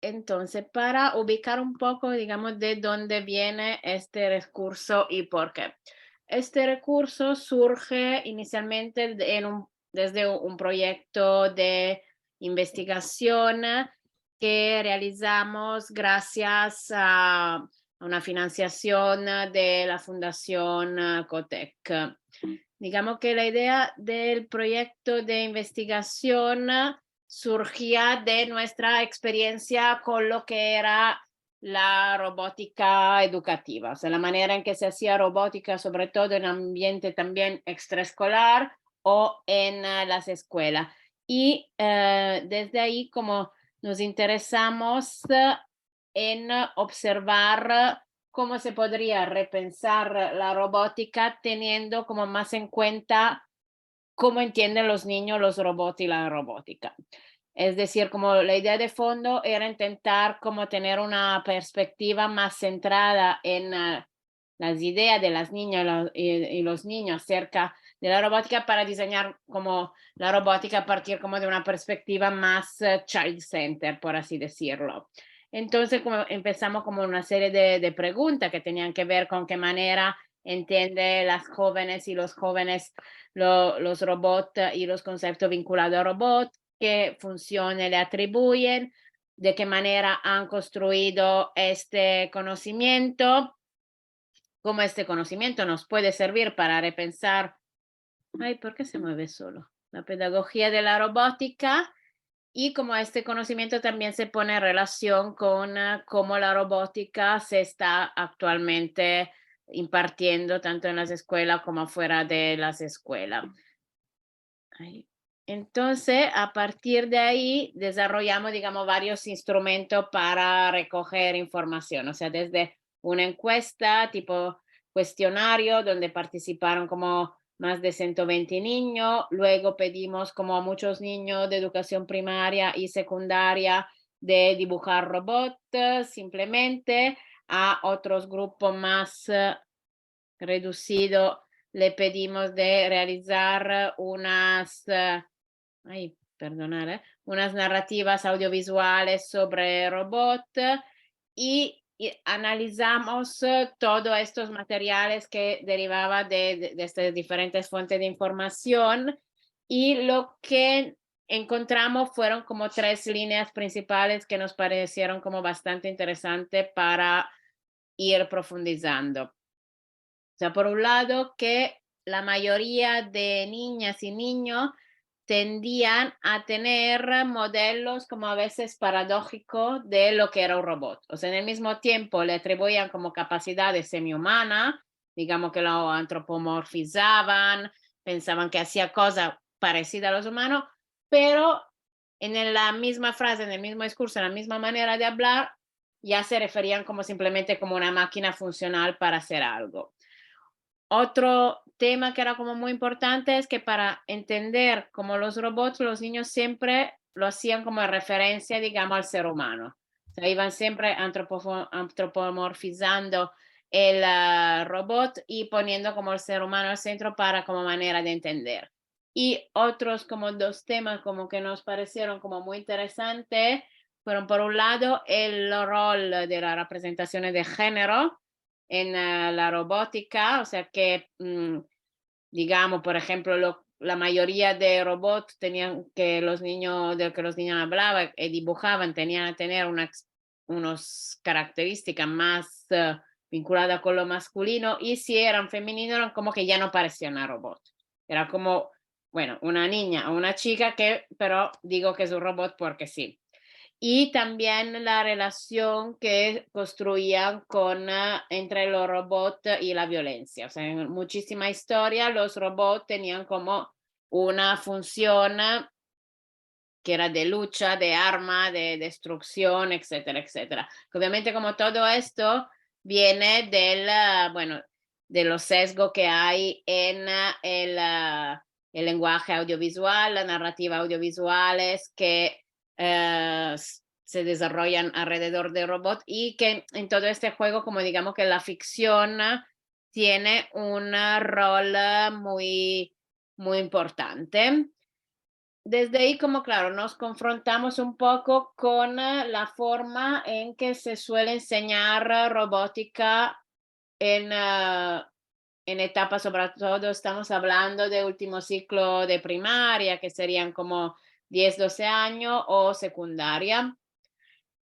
entonces, para ubicar un poco, digamos, de dónde viene este recurso y por qué. Este recurso surge inicialmente desde un proyecto de investigación que realizamos gracias a una financiación de la Fundación Cotec. Digamos que la idea del proyecto de investigación surgía de nuestra experiencia con lo que era la robótica educativa, o sea, la manera en que se hacía robótica, sobre todo en ambiente también extraescolar o en las escuelas. Y desde ahí como nos interesamos en observar cómo se podría repensar la robótica teniendo como más en cuenta cómo entienden los niños los robots y la robótica. Es decir, como la idea de fondo era intentar como tener una perspectiva más centrada en las ideas de las niñas y los niños acerca de la robótica para diseñar como la robótica a partir como de una perspectiva más child center, por así decirlo. Entonces, como empezamos como una serie de preguntas que tenían que ver con qué manera entiende las jóvenes y los jóvenes los robots y los conceptos vinculados a robots, qué funciones le atribuyen, de qué manera han construido este conocimiento, cómo este conocimiento nos puede servir para repensar, ay, ¿por qué se mueve solo? La pedagogía de la robótica y cómo este conocimiento también se pone en relación con cómo la robótica se está actualmente impartiendo tanto en las escuelas como fuera de las escuelas. Ahí. Entonces, a partir de ahí, desarrollamos, digamos, varios instrumentos para recoger información, o sea, desde una encuesta tipo cuestionario donde participaron como más de 120 niños, luego pedimos como a muchos niños de educación primaria y secundaria de dibujar robots simplemente, a otros grupos más reducidos le pedimos de realizar ay, perdonar, unas narrativas audiovisuales sobre robot y analizamos todos estos materiales que derivaban de estas diferentes fuentes de información y lo que encontramos fueron como tres líneas principales que nos parecieron como bastante interesantes para ir profundizando. O sea, por un lado, que la mayoría de niñas y niños tendían a tener modelos como a veces paradójicos de lo que era un robot. O sea, en el mismo tiempo le atribuían como capacidades semi-humanas, digamos que lo antropomorfizaban, pensaban que hacía cosas parecidas a los humanos, pero en la misma frase, en el mismo discurso, en la misma manera de hablar, ya se referían como simplemente como una máquina funcional para hacer algo. Otro tema que era como muy importante es que para entender como los robots, los niños siempre lo hacían como referencia, digamos, al ser humano. O sea, iban siempre antropomorfizando el robot y poniendo como el ser humano al centro para como manera de entender. Y otros como dos temas como que nos parecieron como muy interesantes fueron por un lado el rol de la representación de género en la robótica, o sea que, digamos, por ejemplo, la mayoría de robots tenían que los niños, de que los niños hablaban y dibujaban, tenían que tener unas características más vinculadas con lo masculino y si eran femeninos eran como que ya no parecían a robot. Era como, bueno, una niña o una chica que, pero digo que es un robot porque sí y también la relación que construían entre los robots y la violencia. O sea, en muchísima historia los robots tenían como una función que era de lucha, de arma, de destrucción, etcétera, etcétera. Obviamente como todo esto viene bueno, de los sesgos que hay en el lenguaje audiovisual, la narrativa audiovisuales que se desarrollan alrededor de robots y que en todo este juego, como digamos que la ficción tiene un rol muy, muy importante. desde ahí, como claro, nos confrontamos un poco con la forma en que se suele enseñar robótica en etapas, sobre todo estamos hablando de último ciclo de primaria, que serían como 10, 12 años, o secundaria.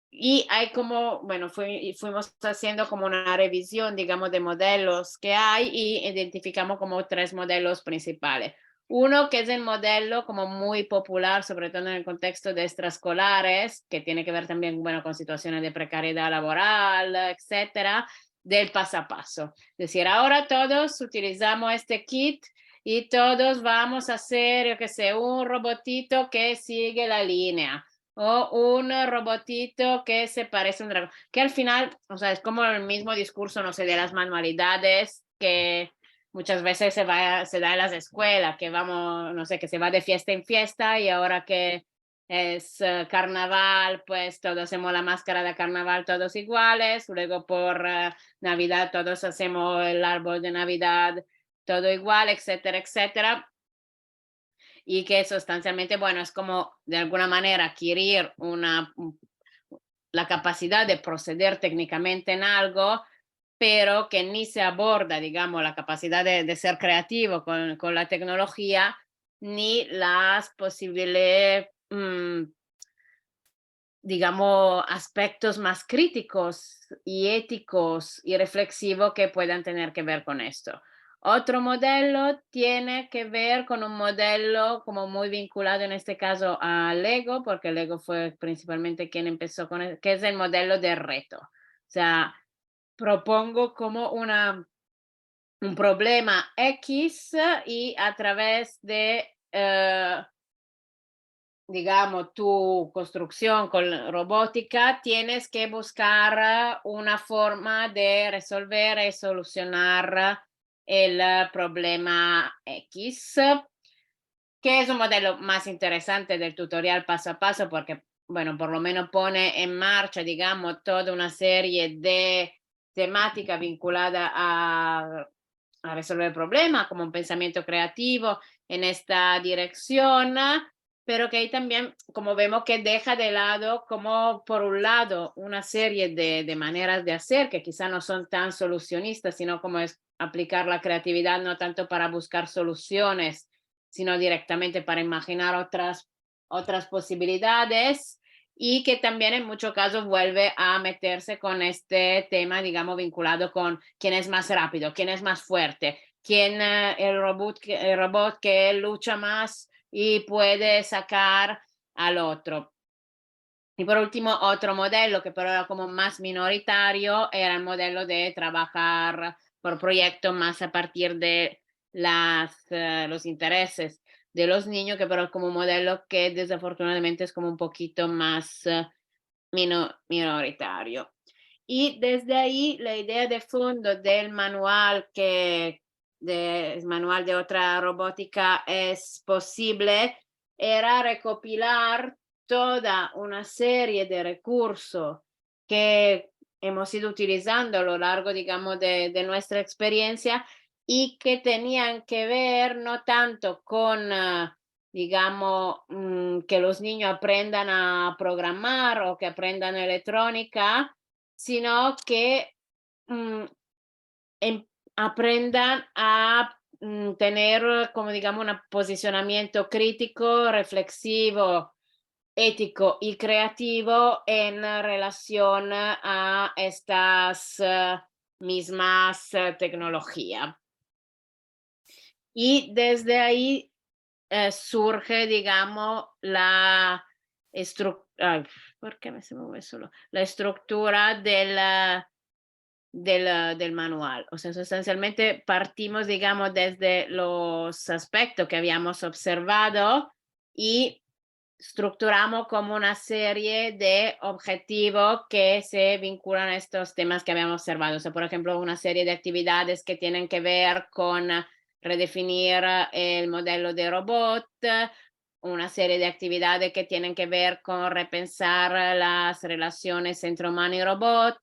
Y hay como, bueno, fuimos haciendo como una revisión, digamos, de modelos que hay y identificamos como tres modelos principales. Uno que es el modelo como muy popular, sobre todo en el contexto de extraescolares, que tiene que ver también, bueno, con situaciones de precariedad laboral, etcétera, del paso a paso. Es decir, ahora todos utilizamos este kit y todos vamos a hacer, yo qué sé, un robotito que sigue la línea o un robotito que se parece a un dragón, que al final, o sea, es como el mismo discurso, no sé, de las manualidades que muchas veces se da en las escuelas, que vamos, no sé, que se va de fiesta en fiesta y ahora que es carnaval, pues todos hacemos la máscara de carnaval todos iguales, luego por Navidad todos hacemos el árbol de Navidad todo igual, etcétera, etcétera, y que sustancialmente, bueno, es como de alguna manera adquirir la capacidad de proceder técnicamente en algo, pero que ni se aborda, digamos, la capacidad de ser creativo con la tecnología, ni las posibles, digamos, aspectos más críticos y éticos y reflexivos que puedan tener que ver con esto. Otro modelo tiene que ver con un modelo como muy vinculado en este caso a Lego, porque Lego fue principalmente quien empezó con que es el modelo de reto. O sea, propongo como un problema X y a través de digamos, tu construcción con robótica, tienes que buscar una forma de resolver y solucionar el problema X, que es un modelo más interesante del tutorial paso a paso porque, bueno, por lo menos pone en marcha, digamos, toda una serie de temática vinculada a resolver el problema, como un pensamiento creativo en esta dirección, pero que ahí también, como vemos que deja de lado, como por un lado, una serie de maneras de hacer que quizá no son tan solucionistas, sino como es aplicar la creatividad no tanto para buscar soluciones, sino directamente para imaginar otras posibilidades, y que también en muchos casos vuelve a meterse con este tema, digamos, vinculado con quién es más rápido, quién es más fuerte, quién el robot que lucha más y puede sacar al otro. Y por último, otro modelo que pero era como más minoritario era el modelo de trabajar por proyecto más a partir de los intereses de los niños, que pero es como un modelo que desafortunadamente es como un poquito más minoritario. Y desde ahí la idea de fondo del manual el manual de otra robótica es posible era recopilar toda una serie de recursos que hemos ido utilizando a lo largo, digamos, de nuestra experiencia y que tenían que ver no tanto con digamos, que los niños aprendan a programar o que aprendan electrónica, sino que mm, em- aprendan a tener, como digamos, un posicionamiento crítico, reflexivo, ético y creativo en relación a estas mismas tecnologías. Y desde ahí surge, digamos, ¿por qué me se mueve solo? La estructura del manual. O sea, sustancialmente partimos, digamos, desde los aspectos que habíamos observado y estructuramos como una serie de objetivos que se vinculan a estos temas que habíamos observado. O sea, por ejemplo, una serie de actividades que tienen que ver con redefinir el modelo de robot, una serie de actividades que tienen que ver con repensar las relaciones entre humano y robot,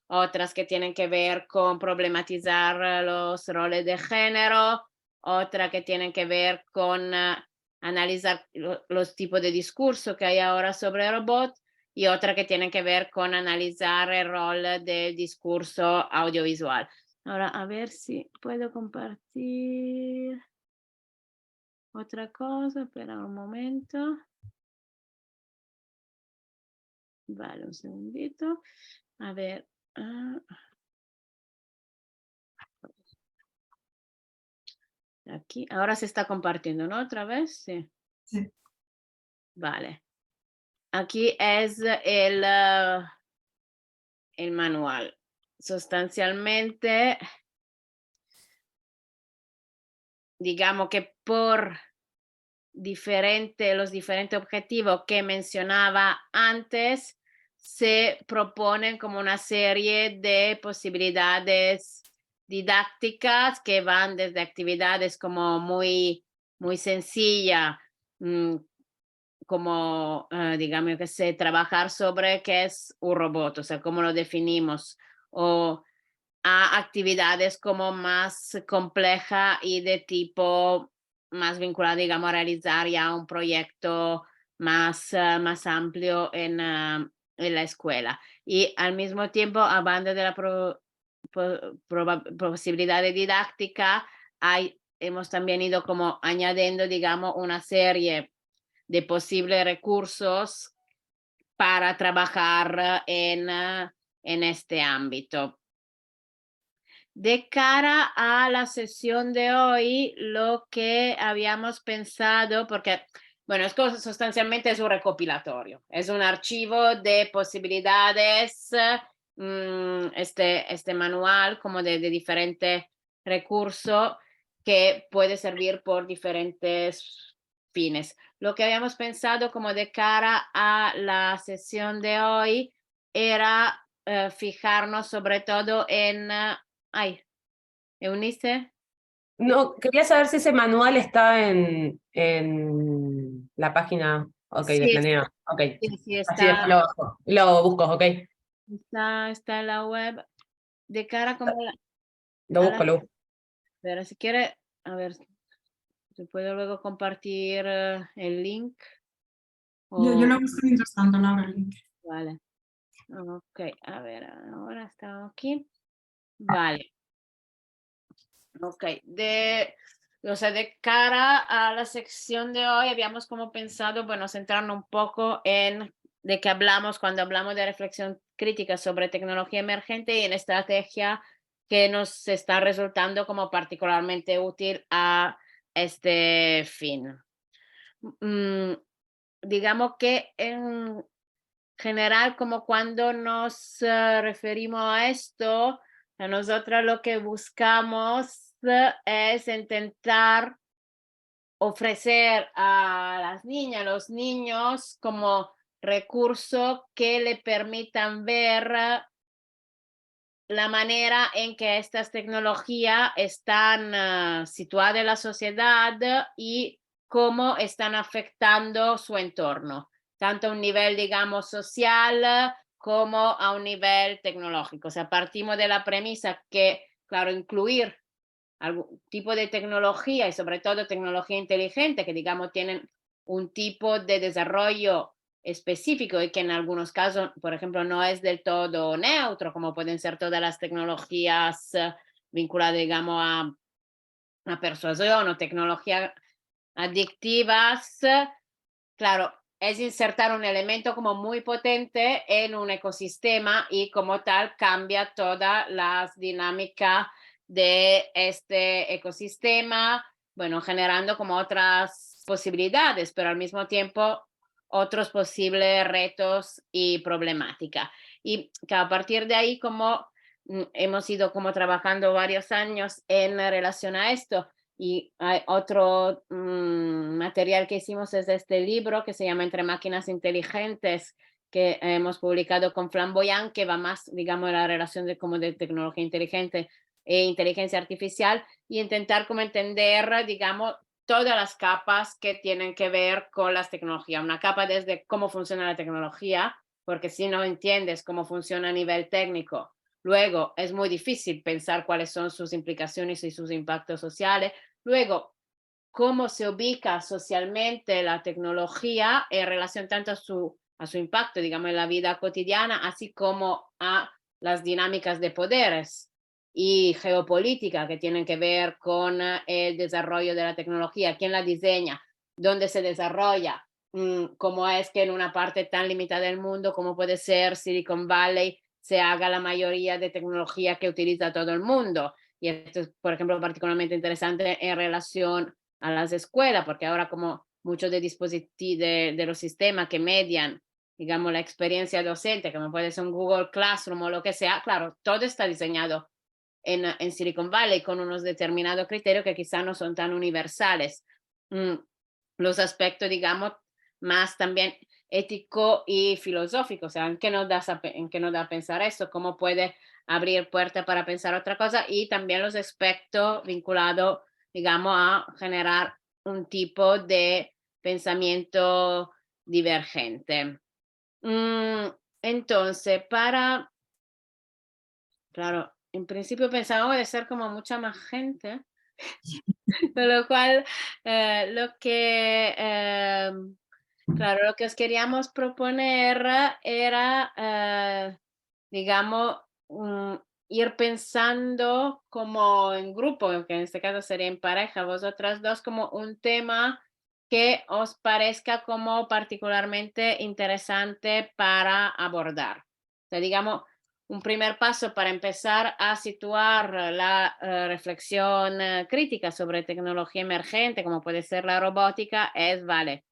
otras que tienen que ver con problematizar los roles de género, otra que tienen que ver con analizar los tipos de discurso que hay ahora sobre robot, y otra que tiene que ver con analizar el rol del discurso audiovisual. Ahora, a ver si puedo compartir otra cosa, espera un momento. Vale, un segundito. A ver. Aquí, ahora se está compartiendo, ¿no? Otra vez, sí. Sí. Vale. Aquí es el manual. Sustancialmente, digamos que por los diferentes objetivos que mencionaba antes, se proponen como una serie de posibilidades didácticas que van desde actividades como muy sencilla, como, digamos que sé, trabajar sobre qué es un robot, o sea, cómo lo definimos, o a actividades como más compleja y de tipo más vinculada, digamos, a realizar ya un proyecto más amplio en la escuela. Y al mismo tiempo, hablando de la posibilidad de didáctica, hemos también ido como añadiendo, digamos, una serie de posibles recursos para trabajar en este ámbito. De cara a la sesión de hoy, lo que habíamos pensado, porque, bueno, sustancialmente es un recopilatorio, es un archivo de posibilidades, este manual como de diferentes recursos que puede servir por diferentes fines. Lo que habíamos pensado como de cara a la sesión de hoy era fijarnos sobre todo en ay, Eunice. No, quería saber si ese manual está en la página, ok, de Sí, Planeo. Ok, sí, así después lo bajo. Lo busco, ok. está en la web. De cara como Lo a busco, la, lo busco. pero si quiere, a ver, se puede luego compartir el link Yo o lo busco mientras tanto, Laura, el link. vale. Ok, a ver, ahora está aquí. Vale. Ok, o sea, de cara a la sección de hoy, habíamos como pensado, bueno, centrarnos un poco en de qué hablamos cuando hablamos de reflexión crítica sobre tecnología emergente y en estrategia que nos está resultando como particularmente útil a este fin. Mm, digamos que en general, como cuando nos referimos a esto, a nosotros lo que buscamos es intentar ofrecer a las niñas, a los niños, como recursos que le permitan ver la manera en que estas tecnologías están situadas en la sociedad y cómo están afectando su entorno, tanto a un nivel, digamos, social como a un nivel tecnológico. O sea, partimos de la premisa que, claro, incluir algún tipo de tecnología y sobre todo tecnología inteligente que, digamos, tienen un tipo de desarrollo específico y que en algunos casos, por ejemplo, no es del todo neutro, como pueden ser todas las tecnologías vinculadas, digamos, a persuasión o tecnologías adictivas. Claro, es insertar un elemento como muy potente en un ecosistema y como tal cambia todas las dinámicas de este ecosistema, bueno, generando como otras posibilidades, pero al mismo tiempo otros posibles retos y problemáticas. Y que a partir de ahí, como hemos ido como trabajando varios años en relación a esto, y hay otro material que hicimos es este libro que se llama Entre máquinas inteligentes, que hemos publicado con Flamboyant, que va más, digamos, la relación de como de tecnología inteligente e inteligencia artificial, y intentar como entender, digamos, todas las capas que tienen que ver con las tecnologías. Una capa desde cómo funciona la tecnología, porque si no entiendes cómo funciona a nivel técnico, luego es muy difícil pensar cuáles son sus implicaciones y sus impactos sociales. Luego, cómo se ubica socialmente la tecnología en relación tanto a su impacto, digamos, en la vida cotidiana, así como a las dinámicas de poderes y geopolítica que tienen que ver con el desarrollo de la tecnología, quién la diseña, dónde se desarrolla, cómo es que en una parte tan limitada del mundo como puede ser Silicon Valley se haga la mayoría de tecnología que utiliza todo el mundo. Y esto es, por ejemplo, particularmente interesante en relación a las escuelas, porque ahora como muchos de dispositivos de los sistemas que median, digamos, la experiencia docente, como puede ser un Google Classroom o lo que sea, claro, todo está diseñado en Silicon Valley con unos determinados criterios que quizá no son tan universales. Los aspectos, digamos, más también ético y filosófico, o sea, ¿en qué nos da a pensar eso? ¿Cómo puede abrir puertas para pensar otra cosa? Y también los aspectos vinculados, digamos, a generar un tipo de pensamiento divergente. Entonces, claro, en principio pensábamos de ser como mucha más gente, con lo cual, claro, lo que os queríamos proponer era, digamos, ir pensando como en grupo, que en este caso sería en pareja, vosotras dos, como un tema que os parezca como particularmente interesante para abordar. O sea, digamos, un primer paso para empezar a situar la reflexión crítica sobre tecnología emergente, como puede ser la robótica, es, vale,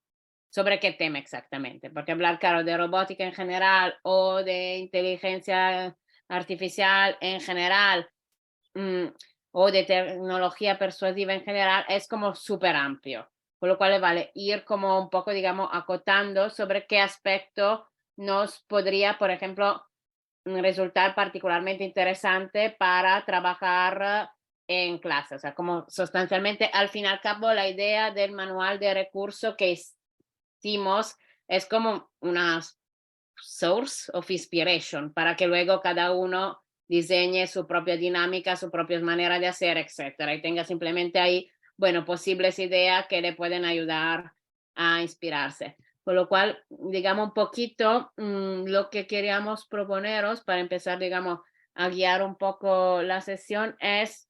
¿sobre qué tema exactamente? Porque hablar, claro, de robótica en general o de inteligencia artificial en general, o de tecnología persuasiva en general, es como súper amplio. Con lo cual, vale, ir como un poco, digamos, acotando sobre qué aspecto nos podría, por ejemplo, resultar particularmente interesante para trabajar en clase. O sea, como sustancialmente, al fin y al cabo, la idea del manual de recursos que hicimos es como una source of inspiration para que luego cada uno diseñe su propia dinámica, su propia manera de hacer, etcétera, y tenga simplemente ahí, bueno, posibles ideas que le pueden ayudar a inspirarse. Con lo cual, digamos un poquito lo que queríamos proponeros para empezar, digamos, a guiar un poco la sesión es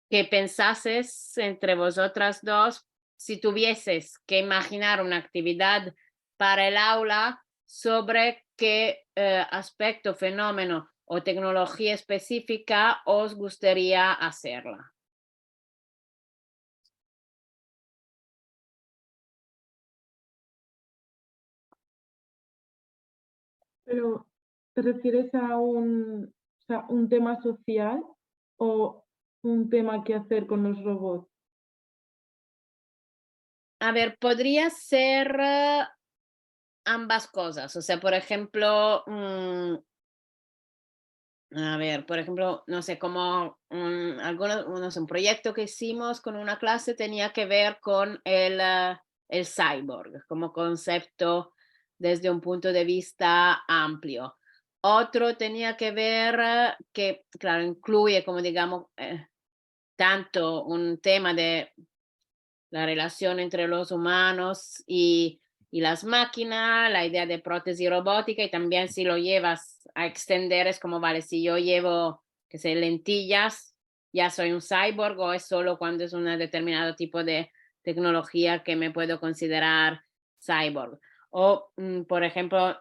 que pensases entre vosotras dos si tuvieses que imaginar una actividad para el aula sobre qué aspecto, fenómeno o tecnología específica os gustaría hacerla. Pero, ¿te refieres a o sea, un tema social o un tema que hacer con los robots? A ver, podría ser ambas cosas. O sea, por ejemplo, a ver, por ejemplo, no sé, como un proyecto que hicimos con una clase tenía que ver con el cyborg como concepto desde un punto de vista amplio. Otro tenía que ver que, claro, incluye, como digamos, tanto un tema de la relación entre los humanos y las máquinas, la idea de prótesis robótica y también si lo llevas a extender es como, vale, si yo llevo, que sé, lentillas, ya soy un cyborg o es solo cuando es un determinado tipo de tecnología que me puedo considerar cyborg. O, por ejemplo,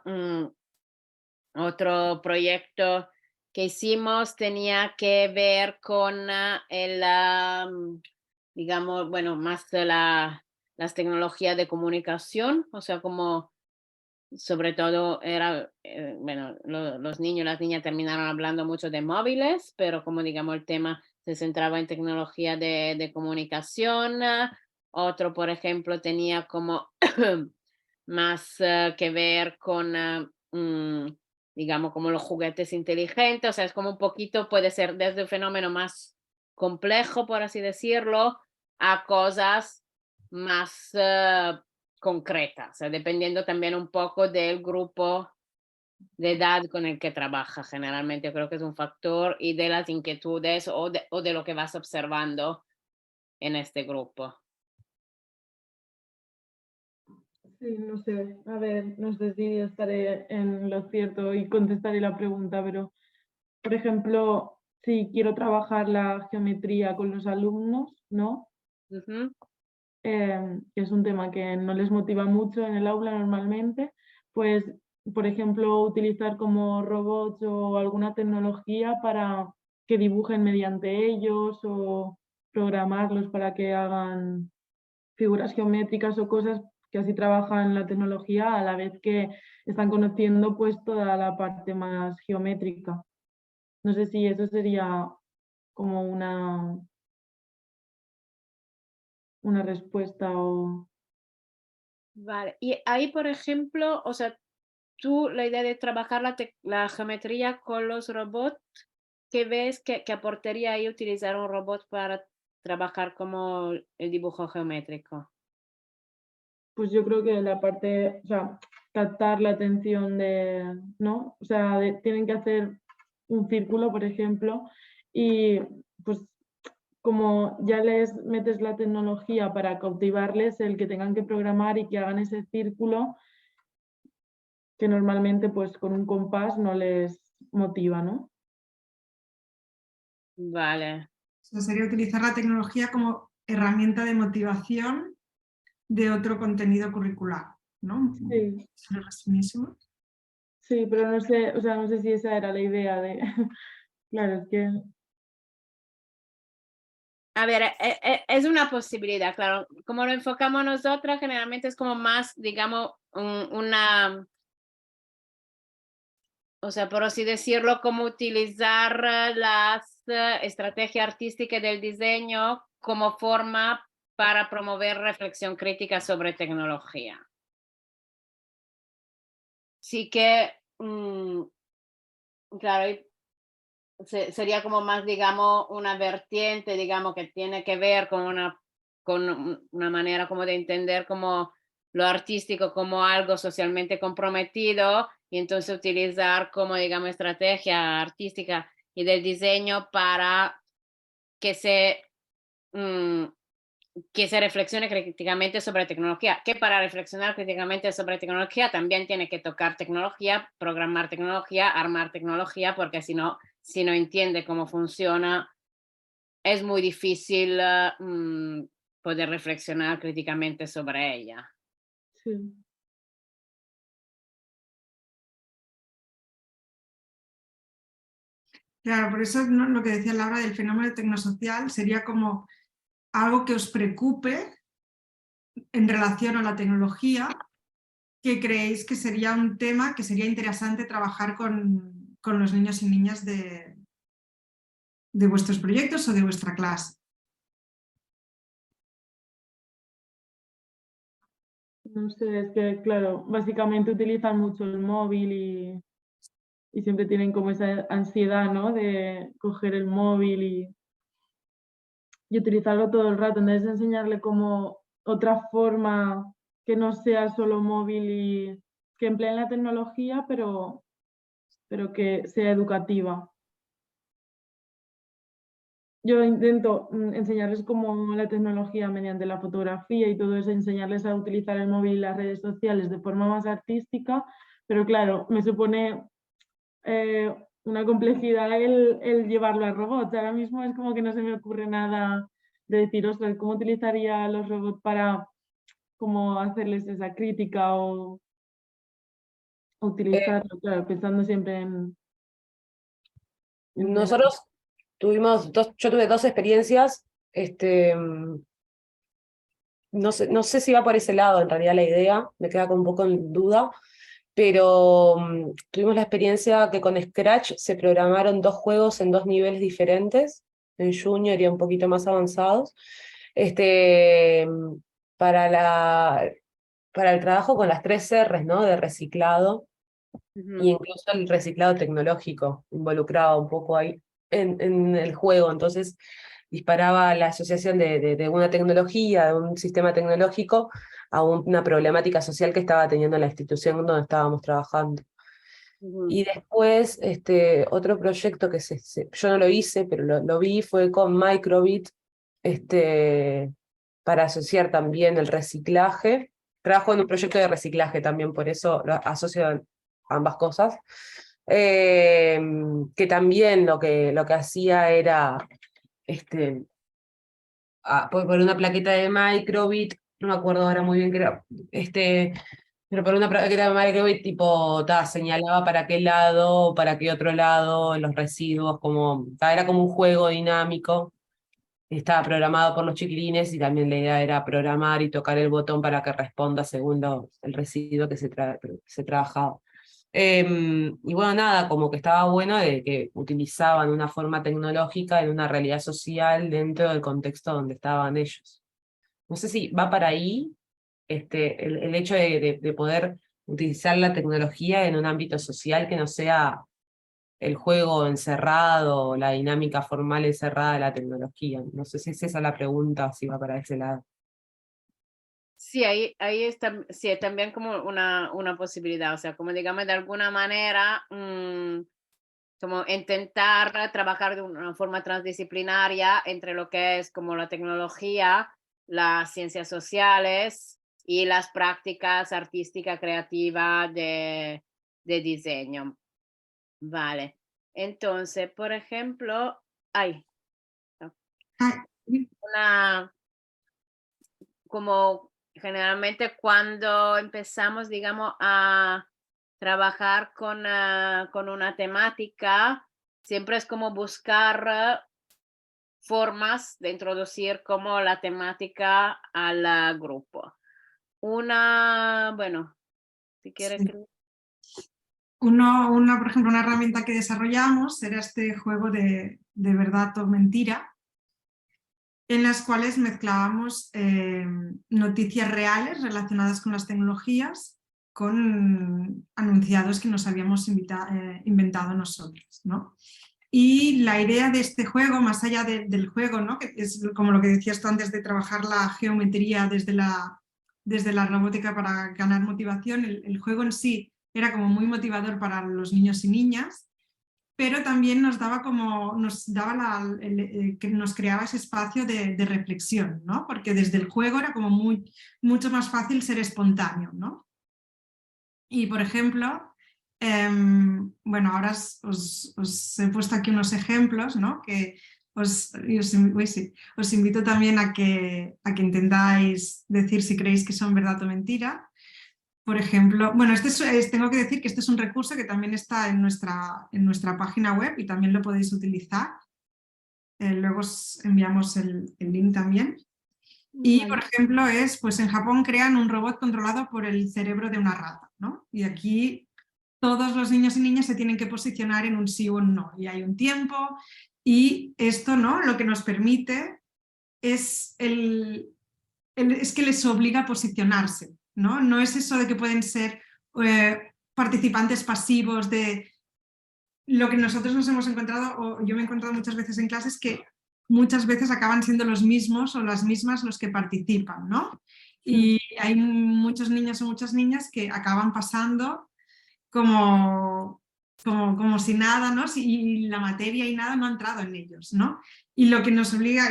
otro proyecto que hicimos tenía que ver con digamos, bueno, más de las tecnologías de comunicación, o sea, como sobre todo era, bueno, los niños y las niñas terminaron hablando mucho de móviles, pero como digamos el tema se centraba en tecnología de comunicación. Otro, por ejemplo, tenía como más que ver con, digamos, como los juguetes inteligentes, o sea, es como un poquito, puede ser desde un fenómeno más complejo, por así decirlo, a cosas más concretas, o sea, dependiendo también un poco del grupo de edad con el que trabaja. Generalmente yo creo que es un factor y de las inquietudes o de lo que vas observando en este grupo. Sí, no sé, a ver, no sé si estaré en lo cierto y contestaré la pregunta, pero por ejemplo, si quiero trabajar la geometría con los alumnos, ¿no? Ujú. Que es un tema que no les motiva mucho en el aula normalmente, pues, por ejemplo, utilizar como robots o alguna tecnología para que dibujen mediante ellos o programarlos para que hagan figuras geométricas o cosas que así trabajan la tecnología a la vez que están conociendo pues toda la parte más geométrica. No sé si eso sería como una respuesta o... Vale. Y ahí, por ejemplo, o sea, tú la idea de trabajar la geometría con los robots, ¿qué ves que aportaría ahí utilizar un robot para trabajar como el dibujo geométrico? Pues yo creo que la parte, o sea, captar la atención de, ¿no? O sea, tienen que hacer un círculo, por ejemplo, y pues como ya les metes la tecnología para cautivarles, el que tengan que programar y que hagan ese círculo, que normalmente pues con un compás no les motiva, ¿no? Vale. O sea, sería utilizar la tecnología como herramienta de motivación de otro contenido curricular, ¿no? Sí, ¿Lo resumísimo? sí, pero no sé, o sea, no sé si esa era la idea de, claro, es que, A ver, es una posibilidad, claro. Como lo enfocamos nosotras, generalmente es como más, digamos, una, o sea, por así decirlo, como utilizar las estrategias artísticas del diseño como forma para promover reflexión crítica sobre tecnología. Sí que, claro, sería como más, digamos, una vertiente, digamos, que tiene que ver con una manera como de entender como lo artístico como algo socialmente comprometido y entonces utilizar como, digamos, estrategia artística y del diseño para que se, mm, que se reflexione críticamente sobre tecnología, que para reflexionar críticamente sobre tecnología también tiene que tocar tecnología, programar tecnología, armar tecnología, porque si no entiende cómo funciona, es muy difícil poder reflexionar críticamente sobre ella. sí. Claro, por eso lo que decía Laura del fenómeno tecnosocial sería como algo que os preocupe en relación a la tecnología, que creéis que sería un tema que sería interesante trabajar con los niños y niñas de vuestros proyectos o de vuestra clase. No sé, es que, claro, básicamente utilizan mucho el móvil y siempre tienen como esa ansiedad, ¿no? De coger el móvil y utilizarlo todo el rato. Entonces, enseñarle como otra forma que no sea solo móvil y que empleen la tecnología, pero que sea educativa. Yo intento enseñarles como la tecnología mediante la fotografía y todo eso, enseñarles a utilizar el móvil y las redes sociales de forma más artística, pero claro, me supone una complejidad el llevarlo a robots. Ahora mismo es como que no se me ocurre nada de decir, ostras, ¿cómo utilizaría los robots para como hacerles esa crítica o Eh, utilizarlo? Claro, pensando siempre en el... Nosotros yo tuve dos experiencias, no sé si va por ese lado en realidad la idea, me queda con un poco en duda, pero tuvimos la experiencia que con Scratch se programaron dos juegos en dos niveles diferentes, en Junior y un poquito más avanzados, este, para para el trabajo con las tres R's, ¿no? De reciclado Ujú. y incluso el reciclado tecnológico involucrado un poco ahí en el juego. Entonces disparaba la asociación de una tecnología, de un sistema tecnológico, a una problemática social que estaba teniendo la institución donde estábamos trabajando. Ujú. Y después, otro proyecto que yo no lo hice, pero lo vi, fue con Microbit, para asociar también el reciclaje trabajo en un proyecto de reciclaje también, por eso lo asocio ambas cosas. Que también lo que hacía era por una plaqueta de microbit, no me acuerdo ahora muy bien qué era, pero por una plaqueta de microbit tipo, señalaba para qué lado, para qué otro lado, los residuos, como, era como un juego dinámico. Estaba programado por los chiquilines y también la idea era programar y tocar el botón para que responda según el residuo que se trabajaba. Y bueno, nada, como que estaba bueno de que utilizaban una forma tecnológica en una realidad social dentro del contexto donde estaban ellos. No sé si va para ahí el hecho de poder utilizar la tecnología en un ámbito social que no sea el juego encerrado, la dinámica formal encerrada de la tecnología. No sé si es esa la pregunta, si va para ese lado. Sí, ahí está, sí, también como una posibilidad, o sea, como digamos de alguna manera, como intentar trabajar de una forma transdisciplinaria entre lo que es como la tecnología, las ciencias sociales y las prácticas artísticas creativas de diseño. Vale. Entonces, por ejemplo, hay como generalmente cuando empezamos, digamos, a trabajar con una temática, siempre es como buscar formas de introducir como la temática al grupo. Bueno, si quieres... Sí. Por ejemplo, una herramienta que desarrollamos era este juego de verdad o mentira, en las cuales mezclábamos noticias reales relacionadas con las tecnologías con anunciados que nos habíamos inventado nosotros, ¿no? Y la idea de este juego, más allá del juego, ¿no? Que es como lo que decías tú antes de trabajar la geometría desde la robótica para ganar motivación, el juego en sí era como muy motivador para los niños y niñas, pero también nos daba que nos creaba ese espacio de reflexión, ¿no? Porque desde el juego era como mucho más fácil ser espontáneo, ¿no? Y por ejemplo, bueno, ahora os he puesto aquí unos ejemplos, ¿no? Que os invito también a que intentáis decir si creéis que son verdad o mentira. Por ejemplo, bueno, tengo que decir que este es un recurso que también está en nuestra página web y también lo podéis utilizar. Luego os enviamos el link también. Y, por ejemplo, pues en Japón crean un robot controlado por el cerebro de una rata, ¿no? Y aquí todos los niños y niñas se tienen que posicionar en un sí o un no. Y hay un tiempo y esto, ¿no? Lo que nos permite es que les obliga a posicionarse, ¿no? No es eso de que pueden ser participantes pasivos de lo que nosotros nos hemos encontrado, o yo me he encontrado muchas veces en clases que muchas veces acaban siendo los mismos o las mismas los que participan, ¿no? Y hay muchos niños o muchas niñas que acaban pasando como si nada, ¿no? Y la materia y nada no ha entrado en ellos, ¿no? Y lo que nos obliga,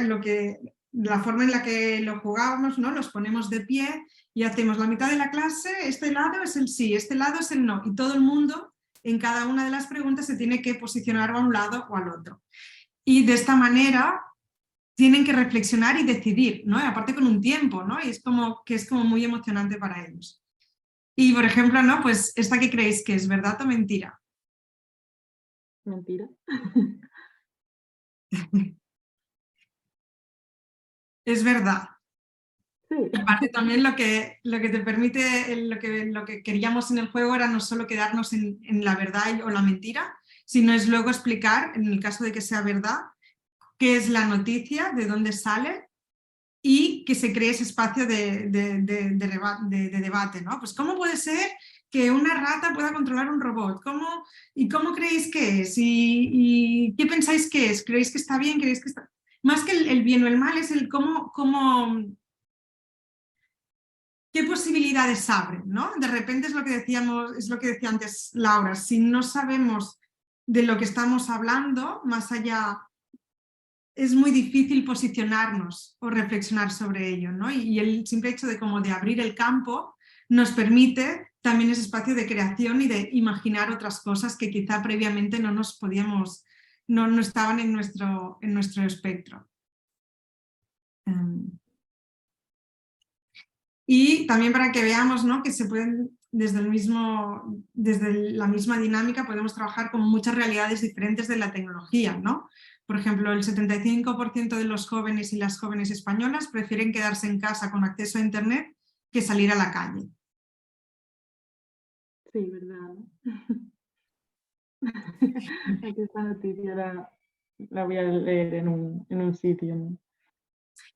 la forma en la que lo jugábamos, ¿no? Los ponemos de pie y hacemos la mitad de la clase, este lado es el sí, este lado es el no, y todo el mundo en cada una de las preguntas se tiene que posicionar a un lado o al otro. Y de esta manera tienen que reflexionar y decidir, ¿no? Y aparte con un tiempo, ¿no? Y es como muy emocionante para ellos. Y, por ejemplo, ¿no? Pues esta que creéis que es verdad o mentira. Mentira. Es verdad. Sí. Aparte también lo que te permite, lo que queríamos en el juego era no solo quedarnos en la verdad o la mentira, sino es luego explicar, en el caso de que sea verdad, qué es la noticia, de dónde sale y que se cree ese espacio de debate, ¿no? Pues ¿cómo puede ser que una rata pueda controlar un robot? ¿Y cómo creéis que es? ¿Y qué pensáis que es? ¿Creéis que está bien? ¿Creéis que está...? Más que el bien o el mal es el qué posibilidades abren, ¿no? De repente es lo que decía antes Laura, si no sabemos de lo que estamos hablando, más allá, es muy difícil posicionarnos o reflexionar sobre ello, ¿no? Y el simple hecho de abrir el campo nos permite también ese espacio de creación y de imaginar otras cosas que quizá previamente no nos podíamos, no estaban en nuestro espectro. Y también para que veamos, ¿no?, que se pueden, desde la misma dinámica, podemos trabajar con muchas realidades diferentes de la tecnología, ¿no? Por ejemplo, el 75% de los jóvenes y las jóvenes españolas prefieren quedarse en casa con acceso a Internet que salir a la calle. Sí, verdad. Aquí esta noticia la voy a leer en un sitio, ¿no?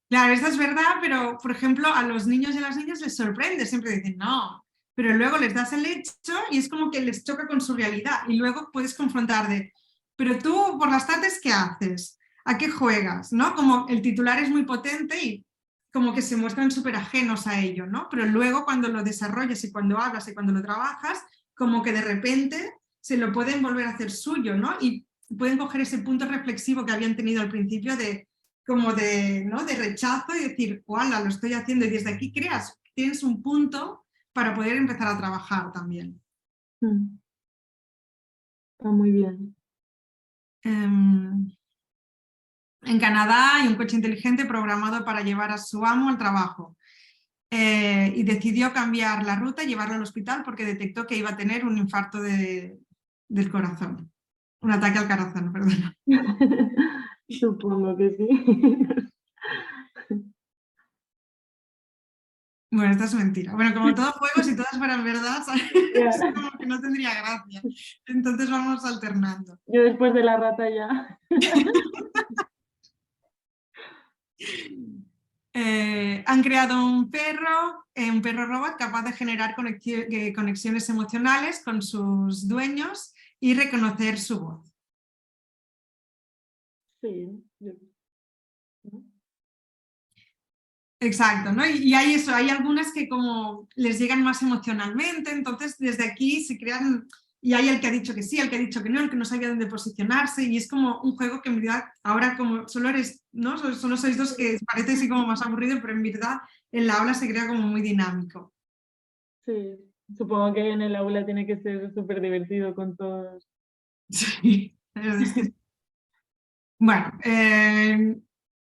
Claro, esto es verdad, pero por ejemplo a los niños y a las niñas les sorprende, siempre dicen no, pero luego les das el hecho y es como que les choca con su realidad y luego puedes confrontar de, pero tú por las tardes ¿qué haces? ¿A qué juegas? ¿No? Como el titular es muy potente y como que se muestran súper ajenos a ello, ¿no? Pero luego cuando lo desarrollas y cuando hablas y cuando lo trabajas, como que de repente se lo pueden volver a hacer suyo, ¿no? Y pueden coger ese punto reflexivo que habían tenido al principio de como de, ¿no?, de rechazo y decir, ¡hola, lo estoy haciendo! Y desde aquí tienes un punto para poder empezar a trabajar también. Está muy bien. En Canadá hay un coche inteligente programado para llevar a su amo al trabajo y decidió cambiar la ruta y llevarlo al hospital porque detectó que iba a tener un infarto del corazón. Un ataque al corazón, perdón. Supongo que sí. Bueno, esto es mentira. Bueno, como todo juego, si todas fueran verdad, ¿sabes? Yeah. Como que no tendría gracia. Entonces vamos alternando. Yo después de la rata ya. Han creado un perro robot capaz de generar conexiones emocionales con sus dueños y reconocer su voz. Sí. Exacto, ¿no? Y hay eso, hay algunas que como les llegan más emocionalmente, entonces desde aquí se crean, y hay el que ha dicho que sí, el que ha dicho que no, el que no sabía dónde posicionarse, y es como un juego que en verdad, ahora como solo eres, ¿no? Solo sois dos, que parece así como más aburrido, pero en verdad en la aula se crea como muy dinámico. Sí, supongo que en el aula tiene que ser súper divertido con todos. Sí, la verdad es que sí. Bueno,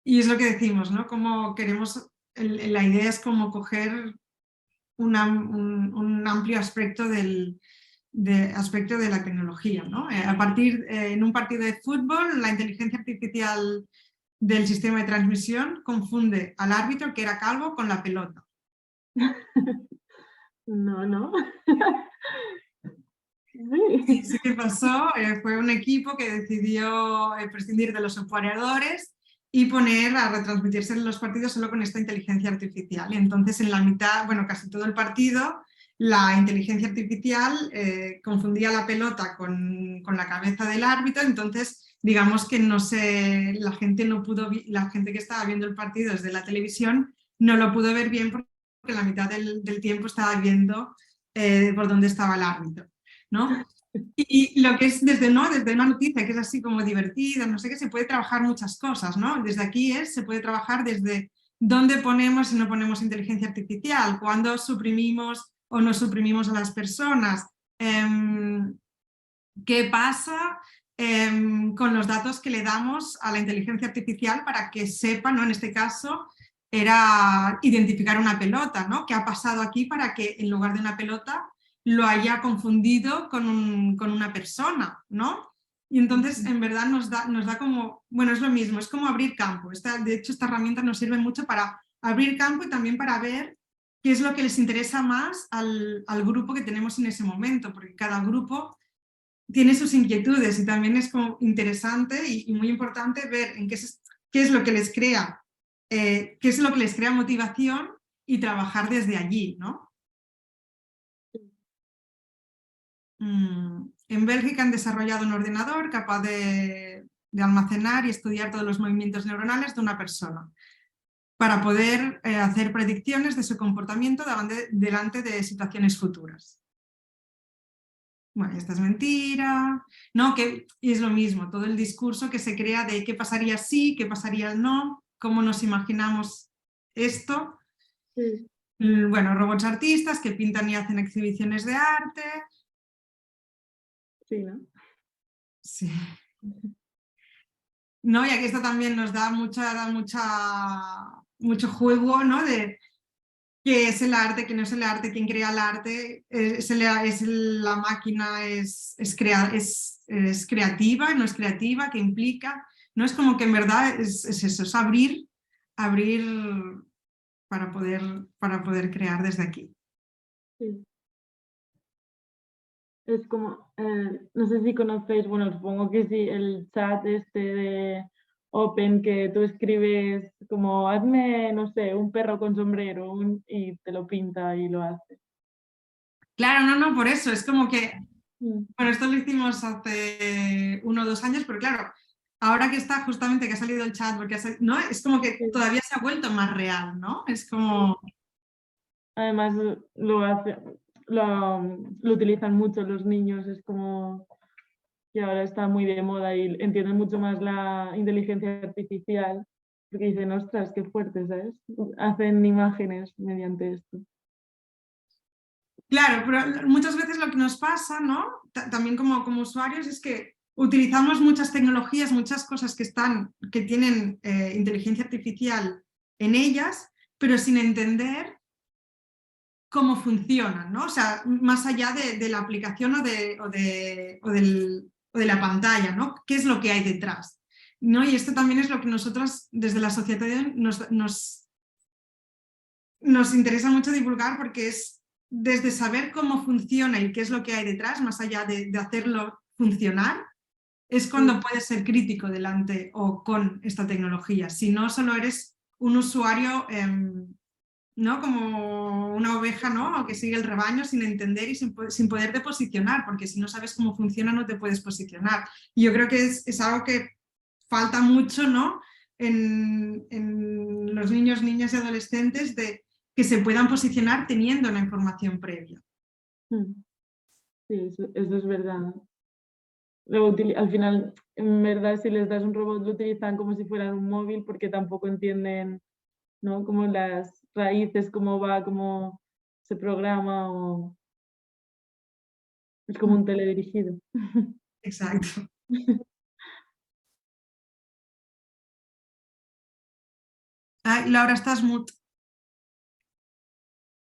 y es lo que decimos, ¿no? Como queremos, la idea es como coger un amplio aspecto aspecto de la tecnología, ¿no? En un partido de fútbol, la inteligencia artificial del sistema de transmisión confunde al árbitro, que era calvo, con la pelota. No. Sí, sí que pasó, fue un equipo que decidió prescindir de los operadores y poner a retransmitirse en los partidos solo con esta inteligencia artificial. Y entonces en la mitad, bueno, casi todo el partido, la inteligencia artificial confundía la pelota con la cabeza del árbitro, entonces digamos que no sé, la gente que estaba viendo el partido desde la televisión no lo pudo ver bien porque la mitad del tiempo estaba viendo por dónde estaba el árbitro, ¿no? Y lo que es desde una noticia que es así como divertida, no sé qué, se puede trabajar muchas cosas, ¿no? Desde aquí se puede trabajar desde dónde ponemos y no ponemos inteligencia artificial, cuándo suprimimos o no suprimimos a las personas, qué pasa con los datos que le damos a la inteligencia artificial para que sepa, ¿no? En este caso era identificar una pelota, ¿no? ¿Qué ha pasado aquí para que en lugar de una pelota lo haya confundido con una persona, ¿no? Y entonces en verdad nos da como, bueno, es lo mismo, es como abrir campo. De hecho, esta herramienta nos sirve mucho para abrir campo y también para ver qué es lo que les interesa más al grupo que tenemos en ese momento, porque cada grupo tiene sus inquietudes y también es como interesante y muy importante ver en qué es lo que les crea, qué es lo que les crea motivación y trabajar desde allí, ¿no? En Bélgica han desarrollado un ordenador capaz de almacenar y estudiar todos los movimientos neuronales de una persona para poder hacer predicciones de su comportamiento delante de situaciones futuras. Bueno, esta es mentira, ¿no? Y es lo mismo, todo el discurso que se crea de qué pasaría si, qué pasaría no, cómo nos imaginamos esto. Sí. bueno, robots artistas que pintan y hacen exhibiciones de arte. Sí, ¿no? Sí. ¿No? Y aquí esto también nos da mucho juego, ¿no? De qué es el arte, qué no es el arte, quién crea el arte, la máquina es creativa, no es creativa, qué implica. No es como que en verdad es eso, es abrir para poder crear desde aquí. Sí. Es como, no sé si conocéis, bueno, supongo que sí, el chat este de Open que tú escribes como hazme, no sé, un perro con sombrero y te lo pinta y lo hace. Claro, no, por eso, es como que, Mm. bueno, esto lo hicimos hace 1 o 2 años, pero claro, ahora que está justamente que ha salido el chat, ¿no? Es como que Sí. todavía se ha vuelto más real, ¿no? Es como... Además lo utilizan mucho los niños, es como que ahora está muy de moda y entienden mucho más la inteligencia artificial, porque dicen, ostras, qué fuerte, ¿sabes? Hacen imágenes mediante esto. Claro, pero muchas veces lo que nos pasa, ¿no? También como usuarios, es que utilizamos muchas tecnologías, muchas cosas que tienen inteligencia artificial en ellas, pero sin entender cómo funcionan, ¿no? O sea, más allá de la aplicación o de la pantalla, ¿no? ¿Qué es lo que hay detrás? ¿No? Y esto también es lo que nosotros desde la sociedad nos interesa mucho divulgar, porque es desde saber cómo funciona y qué es lo que hay detrás, más allá de hacerlo funcionar, es cuando puedes ser crítico delante o con esta tecnología. Si no, solo eres un usuario, ¿no? Como una oveja, ¿no? Que sigue el rebaño sin entender y sin poderte posicionar, porque si no sabes cómo funciona no te puedes posicionar. Y yo creo que es algo que falta mucho, ¿no? En los niños, niñas y adolescentes, de que se puedan posicionar teniendo la información previa. Sí, eso es verdad. Al final, en verdad, si les das un robot, lo utilizan como si fueran un móvil porque tampoco entienden, ¿no? Como las raíces, cómo va, cómo se programa, o es como un teledirigido. Exacto. Ay, Laura, estás mute.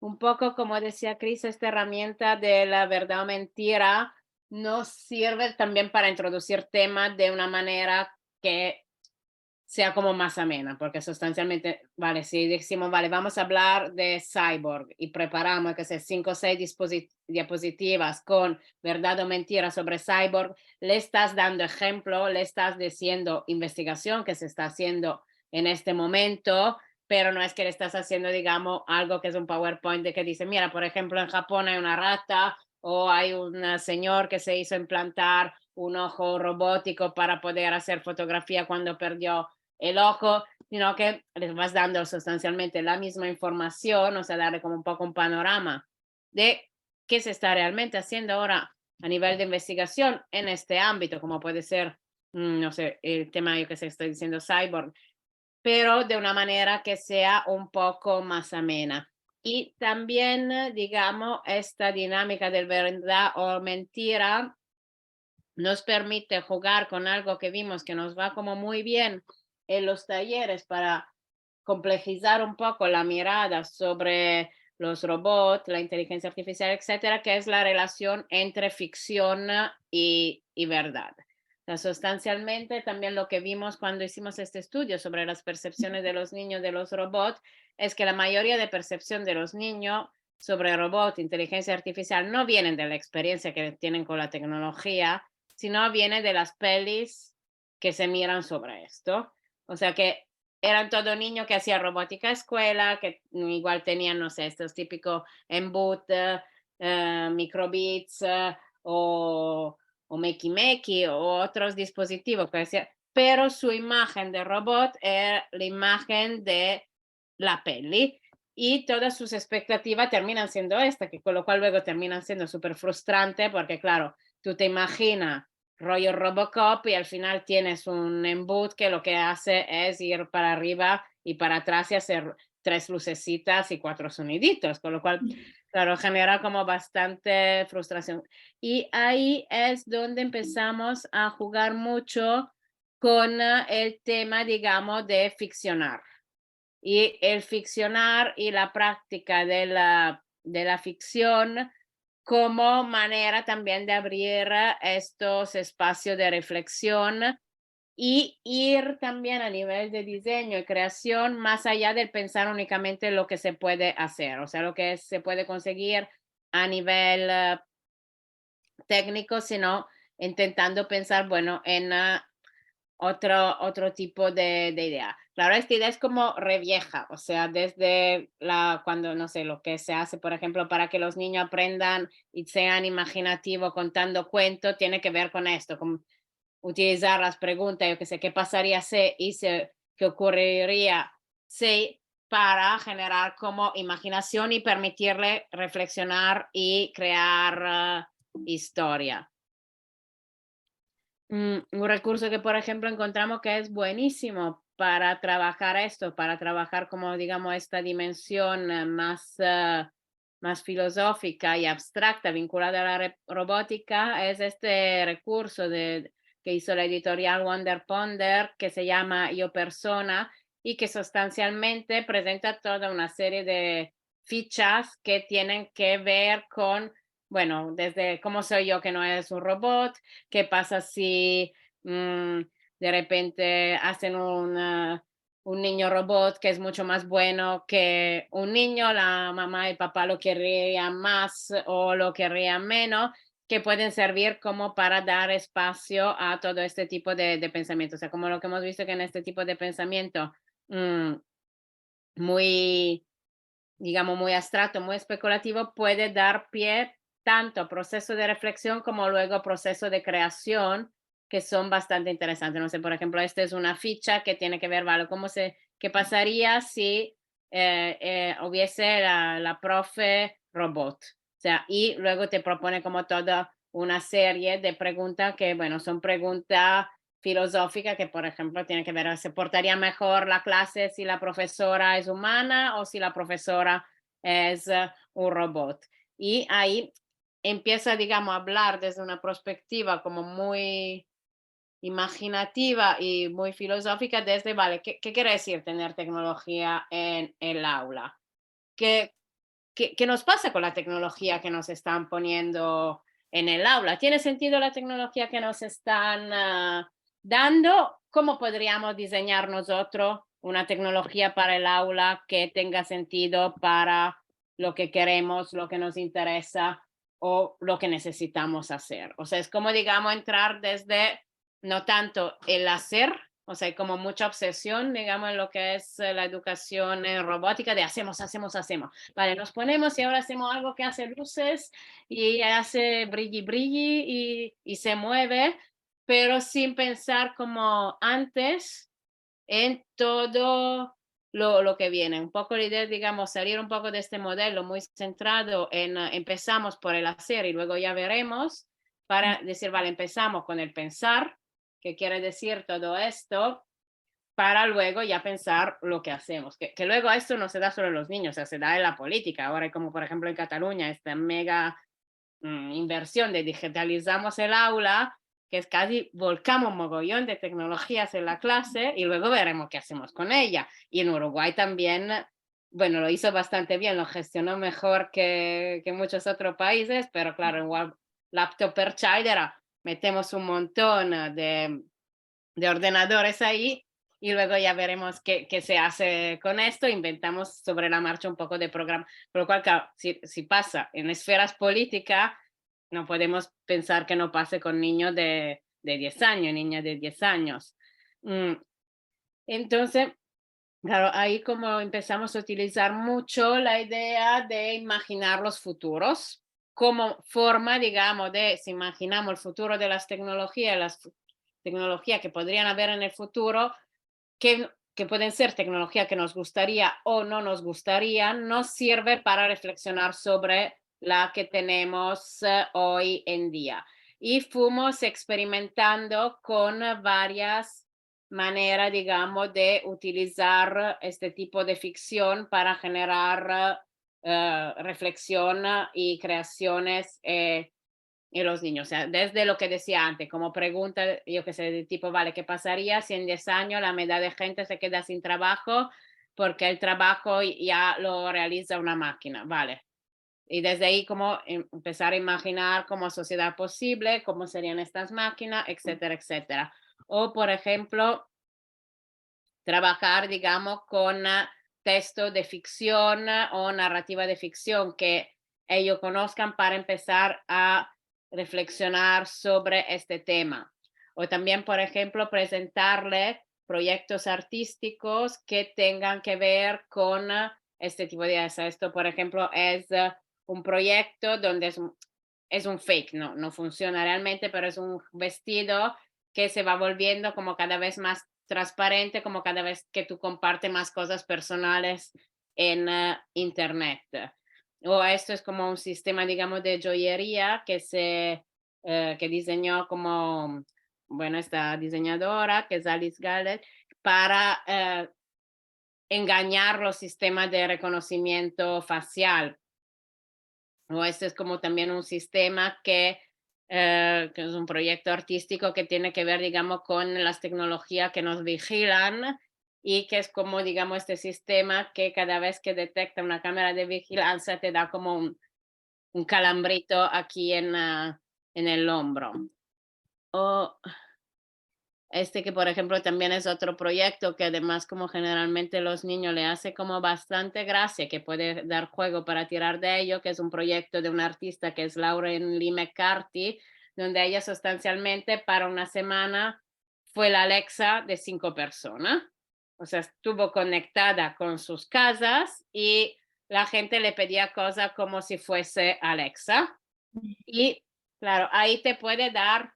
Un poco como decía Cris, esta herramienta de la verdad o mentira nos sirve también para introducir temas de una manera que sea como más amena, porque sustancialmente, vale, si decimos, vale, vamos a hablar de Cyborg y preparamos, que sé, 5 o 6 diapositivas con verdad o mentira sobre Cyborg, le estás dando ejemplo, le estás diciendo investigación que se está haciendo en este momento, pero no es que le estás haciendo, digamos, algo que es un PowerPoint de que dice, mira, por ejemplo, en Japón hay una rata o hay un señor que se hizo implantar un ojo robótico para poder hacer fotografía cuando perdió el ojo, sino que les vas dando sustancialmente la misma información, o sea, darle como un poco un panorama de qué se está realmente haciendo ahora a nivel de investigación en este ámbito, como puede ser, no sé, el tema yo que se estoy diciendo Cyborg, pero de una manera que sea un poco más amena. Y también, digamos, esta dinámica de verdad o mentira nos permite jugar con algo que vimos que nos va como muy bien en los talleres para complejizar un poco la mirada sobre los robots, la inteligencia artificial, etcétera, que es la relación entre ficción y verdad. O sea, sustancialmente también lo que vimos cuando hicimos este estudio sobre las percepciones de los niños de los robots es que la mayoría de percepción de los niños sobre robot, inteligencia artificial, no vienen de la experiencia que tienen con la tecnología, sino viene de las pelis que se miran sobre esto. O sea que eran todo niños que hacían robótica escuela, que igual tenían, no sé, estos típicos Emboot, Microbits o Makey Makey o otros dispositivos que hacían, pero su imagen de robot era la imagen de la peli y todas sus expectativas terminan siendo esta, que con lo cual luego terminan siendo súper frustrante porque claro, tú te imaginas rollo Robocop y al final tienes un emboot que lo que hace es ir para arriba y para atrás y hacer 3 lucecitas y 4 soniditos, con lo cual, claro, genera como bastante frustración. Y ahí es donde empezamos a jugar mucho con el tema, digamos, de ficcionar. Y el ficcionar y la práctica de la ficción como manera también de abrir estos espacios de reflexión y ir también a nivel de diseño y creación más allá del pensar únicamente lo que se puede hacer, o sea, lo que se puede conseguir a nivel técnico, sino intentando pensar, bueno, en otro tipo de idea. Claro, esta idea es como revieja, o sea, desde cuando, no sé, lo que se hace, por ejemplo, para que los niños aprendan y sean imaginativos contando cuentos, tiene que ver con esto, con utilizar las preguntas, yo qué sé, ¿qué pasaría si y qué ocurriría si? Para generar como imaginación y permitirle reflexionar y crear historia. Un recurso que, por ejemplo, encontramos que es buenísimo para trabajar esto, para trabajar como, digamos, esta dimensión más filosófica y abstracta vinculada a la robótica, es este recurso que hizo la editorial Wonder Ponder, que se llama Yo Persona, y que sustancialmente presenta toda una serie de fichas que tienen que ver con, bueno, desde cómo soy yo que no es un robot, qué pasa si de repente hacen un niño robot que es mucho más bueno que un niño, la mamá y el papá lo querrían más o lo querrían menos, que pueden servir como para dar espacio a todo este tipo de pensamiento. O sea, como lo que hemos visto que en este tipo de pensamiento muy, digamos, muy abstracto, muy especulativo, puede dar pie tanto a proceso de reflexión como luego proceso de creación, que son bastante interesantes. No sé, por ejemplo, esta es una ficha que tiene que ver, ¿vale? ¿Qué pasaría si hubiese la profe robot? O sea, y luego te propone como toda una serie de preguntas que, bueno, son preguntas filosóficas que, por ejemplo, tienen que ver, ¿se portaría mejor la clase si la profesora es humana o si la profesora es un robot? Y ahí empieza, digamos, a hablar desde una perspectiva como muy imaginativa y muy filosófica desde, vale, ¿qué quiere decir tener tecnología en el aula? ¿Qué nos pasa con la tecnología que nos están poniendo en el aula? ¿Tiene sentido la tecnología que nos están dando? ¿Cómo podríamos diseñar nosotros una tecnología para el aula que tenga sentido para lo que queremos, lo que nos interesa o lo que necesitamos hacer? O sea, es como, digamos, entrar desde no tanto el hacer, o sea, hay como mucha obsesión, digamos, en lo que es la educación robótica de hacemos. Vale, nos ponemos y ahora hacemos algo que hace luces y hace brilli y se mueve, pero sin pensar como antes en todo lo que viene. Un poco la idea, digamos, salir un poco de este modelo muy centrado en empezamos por el hacer y luego ya veremos, para decir, vale, empezamos con el pensar, ¿qué quiere decir todo esto? Para luego ya pensar lo que hacemos. Que luego esto no se da solo en los niños, o sea, se da en la política. Ahora, como por ejemplo en Cataluña, esta mega inversión de digitalizamos el aula, que es casi volcamos un mogollón de tecnologías en la clase y luego veremos qué hacemos con ella. Y en Uruguay también, bueno, lo hizo bastante bien, lo gestionó mejor que muchos otros países, pero claro, igual laptop per child era, metemos un montón de ordenadores ahí y luego ya veremos qué se hace con esto, inventamos sobre la marcha un poco de programa, por lo cual, claro, si pasa en esferas políticas, no podemos pensar que no pase con niños de 10 años, niñas de 10 años. Entonces, claro, ahí como empezamos a utilizar mucho la idea de imaginar los futuros como forma, digamos, de, si imaginamos el futuro de las tecnologías que podrían haber en el futuro, que pueden ser tecnología que nos gustaría o no nos gustaría, nos sirve para reflexionar sobre la que tenemos hoy en día. Y fuimos experimentando con varias manera, digamos, de utilizar este tipo de ficción para generar reflexión y creaciones en los niños. O sea, desde lo que decía antes, como pregunta, yo que sé, de tipo, vale, ¿qué pasaría si en 10 años la mitad de gente se queda sin trabajo porque el trabajo ya lo realiza una máquina? Vale. Y desde ahí como empezar a imaginar como sociedad posible, cómo serían estas máquinas, etcétera, etcétera. O, por ejemplo, trabajar, digamos, con texto de ficción o narrativa de ficción que ellos conozcan para empezar a reflexionar sobre este tema. O también, por ejemplo, presentarle proyectos artísticos que tengan que ver con este tipo de ideas. Esto, por ejemplo, es un proyecto donde es un fake, no funciona realmente, pero es un vestido que se va volviendo como cada vez más transparente, como cada vez que tú compartes más cosas personales en internet. O esto es como un sistema, digamos, de joyería que diseñó como, bueno, esta diseñadora, que es Alice Gallet, para engañar los sistemas de reconocimiento facial. O este es como también un sistema que es un proyecto artístico que tiene que ver, digamos, con las tecnologías que nos vigilan y que es como, digamos, este sistema que cada vez que detecta una cámara de vigilancia te da como un calambrito aquí en el hombro. O este que, por ejemplo, también es otro proyecto que además como generalmente los niños le hace como bastante gracia, que puede dar juego para tirar de ello, que es un proyecto de una artista que es Lauren Lee McCarthy, donde ella sustancialmente para una semana fue la Alexa de 5 personas. O sea, estuvo conectada con sus casas y la gente le pedía cosas como si fuese Alexa. Y claro, ahí te puede dar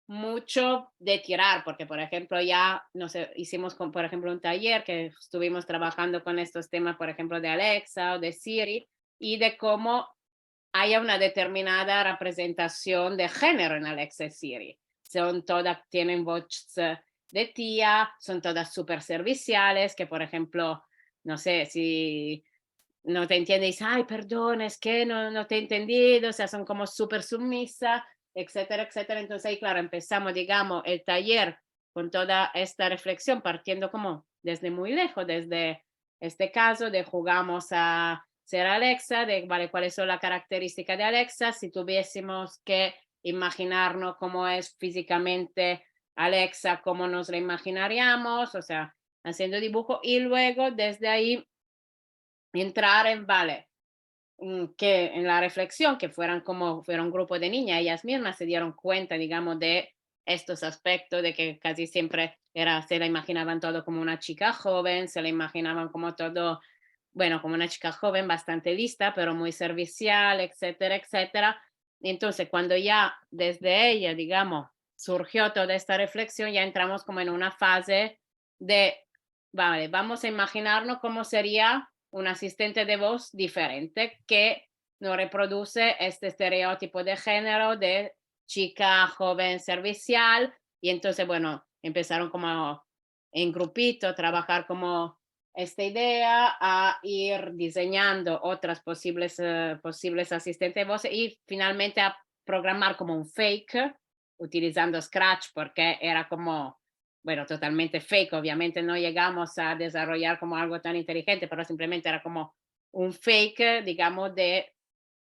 mucho de tirar, porque por ejemplo ya, no sé, hicimos con, por ejemplo, un taller que estuvimos trabajando con estos temas, por ejemplo, de Alexa o de Siri, y de cómo haya una determinada representación de género en Alexa y Siri. Son todas, tienen voz de tía, son todas súper serviciales, que por ejemplo, no sé, si no te entiendes, ay, perdón, es que no te he entendido, o sea, son como súper sumisas, etcétera, etcétera. Entonces ahí, claro, empezamos, digamos, el taller con toda esta reflexión, partiendo como desde muy lejos, desde este caso de jugamos a ser Alexa, de, vale, cuáles son las características de Alexa, si tuviésemos que imaginarnos cómo es físicamente Alexa, cómo nos la imaginaríamos, o sea, haciendo dibujo, y luego desde ahí entrar en, vale, que en la reflexión, que fuera un grupo de niñas, ellas mismas se dieron cuenta, digamos, de estos aspectos, de que casi siempre se la imaginaban todo como una chica joven, se la imaginaban como todo, bueno, como una chica joven bastante lista, pero muy servicial, etcétera, etcétera. Y entonces, cuando ya desde ella, digamos, surgió toda esta reflexión, ya entramos como en una fase de, vale, vamos a imaginarnos cómo sería un asistente de voz diferente que no reproduce este estereotipo de género de chica joven servicial. Y entonces, bueno, empezaron como en grupito a trabajar como esta idea, a ir diseñando otras posibles asistentes de voz y finalmente a programar como un fake utilizando Scratch porque era como, bueno, totalmente fake. Obviamente no llegamos a desarrollar como algo tan inteligente, pero simplemente era como un fake, digamos, de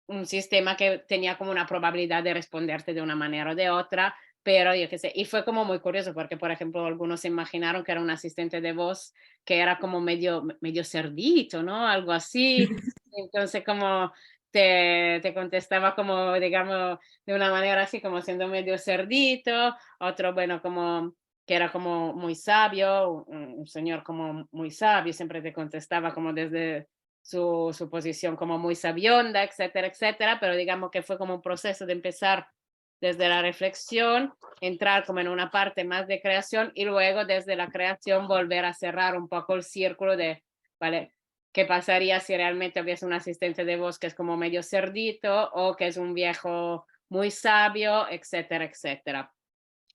un sistema que tenía como una probabilidad de responderte de una manera o de otra, pero yo qué sé, y fue como muy curioso porque, por ejemplo, algunos se imaginaron que era un asistente de voz que era como medio cerdito, ¿no? Algo así. Entonces, como te contestaba como, digamos, de una manera así, como siendo medio cerdito, otro, bueno, como que era como muy sabio, un señor como muy sabio, siempre te contestaba como desde su posición como muy sabionda, etcétera, etcétera, pero digamos que fue como un proceso de empezar desde la reflexión, entrar como en una parte más de creación y luego desde la creación volver a cerrar un poco el círculo de, ¿vale? ¿Qué pasaría si realmente hubiese un asistente de voz que es como medio cerdito o que es un viejo muy sabio, etcétera, etcétera?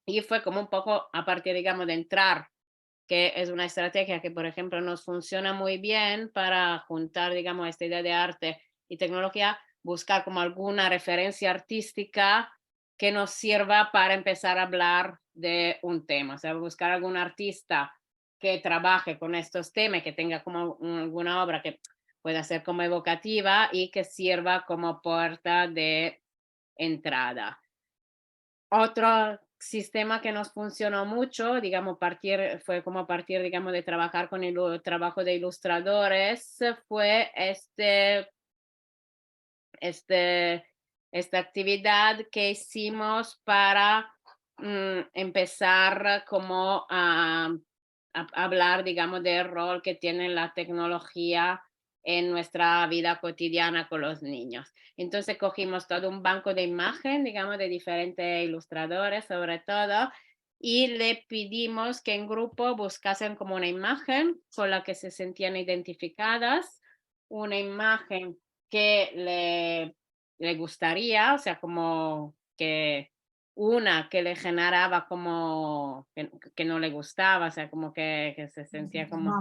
Y fue como un poco a partir, digamos, de entrar que es una estrategia que, por ejemplo, nos funciona muy bien para juntar, digamos, esta idea de arte y tecnología, buscar como alguna referencia artística que nos sirva para empezar a hablar de un tema, o sea, buscar algún artista que trabaje con estos temas, que tenga como alguna obra que pueda ser como evocativa y que sirva como puerta de entrada. Otro sistema que nos funcionó mucho, digamos, fue como a partir, digamos, de trabajar con el trabajo de ilustradores, fue este, esta actividad que hicimos para empezar como a hablar, digamos, del rol que tiene la tecnología en nuestra vida cotidiana con los niños. Entonces cogimos todo un banco de imagen, digamos, de diferentes ilustradores sobre todo, y le pedimos que en grupo buscasen como una imagen con la que se sentían identificadas, una imagen que le gustaría, o sea, como que una que le generaba como que no le gustaba, o sea, como que se sentía como...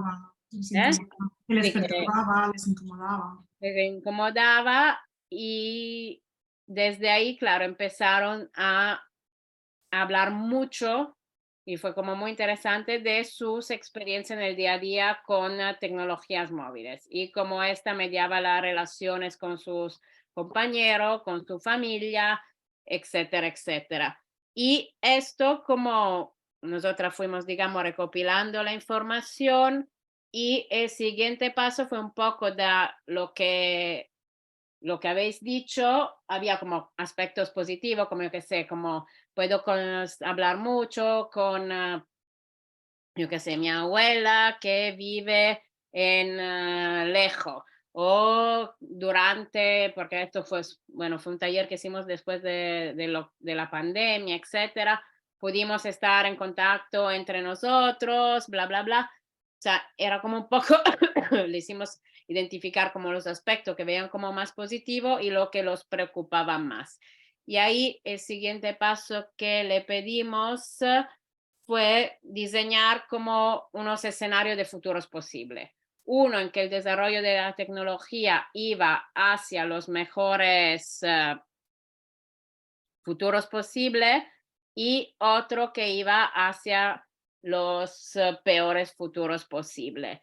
¿Eh? Que les Sí, que perturbaba, les incomodaba. le incomodaba y desde ahí, claro, empezaron a hablar mucho y fue como muy interesante de sus experiencias en el día a día con tecnologías móviles y cómo esta mediaba las relaciones con sus compañeros, con su familia, etcétera, etcétera. Y esto como nosotras fuimos, digamos, recopilando la información y el siguiente paso fue un poco de lo que habéis dicho, había como aspectos positivos, como yo que sé, como puedo hablar mucho con, yo que sé, mi abuela que vive en lejos. O durante, porque esto fue, bueno, fue un taller que hicimos después de la pandemia, etcétera, pudimos estar en contacto entre nosotros, bla, bla, bla. O sea, era como un poco, le hicimos identificar como los aspectos que veían como más positivo y lo que los preocupaba más. Y ahí el siguiente paso que le pedimos fue diseñar como unos escenarios de futuros posibles. Uno en que el desarrollo de la tecnología iba hacia los mejores futuros posibles y otro que iba hacia los peores futuros posibles.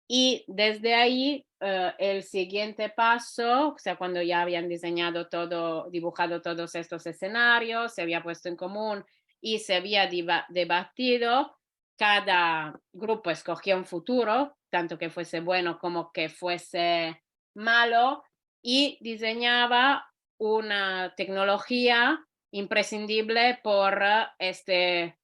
Y desde ahí, el siguiente paso, o sea, cuando ya habían diseñado todo, dibujado todos estos escenarios, se había puesto en común y se había debatido, cada grupo escogía un futuro, tanto que fuese bueno como que fuese malo, y diseñaba una tecnología imprescindible por este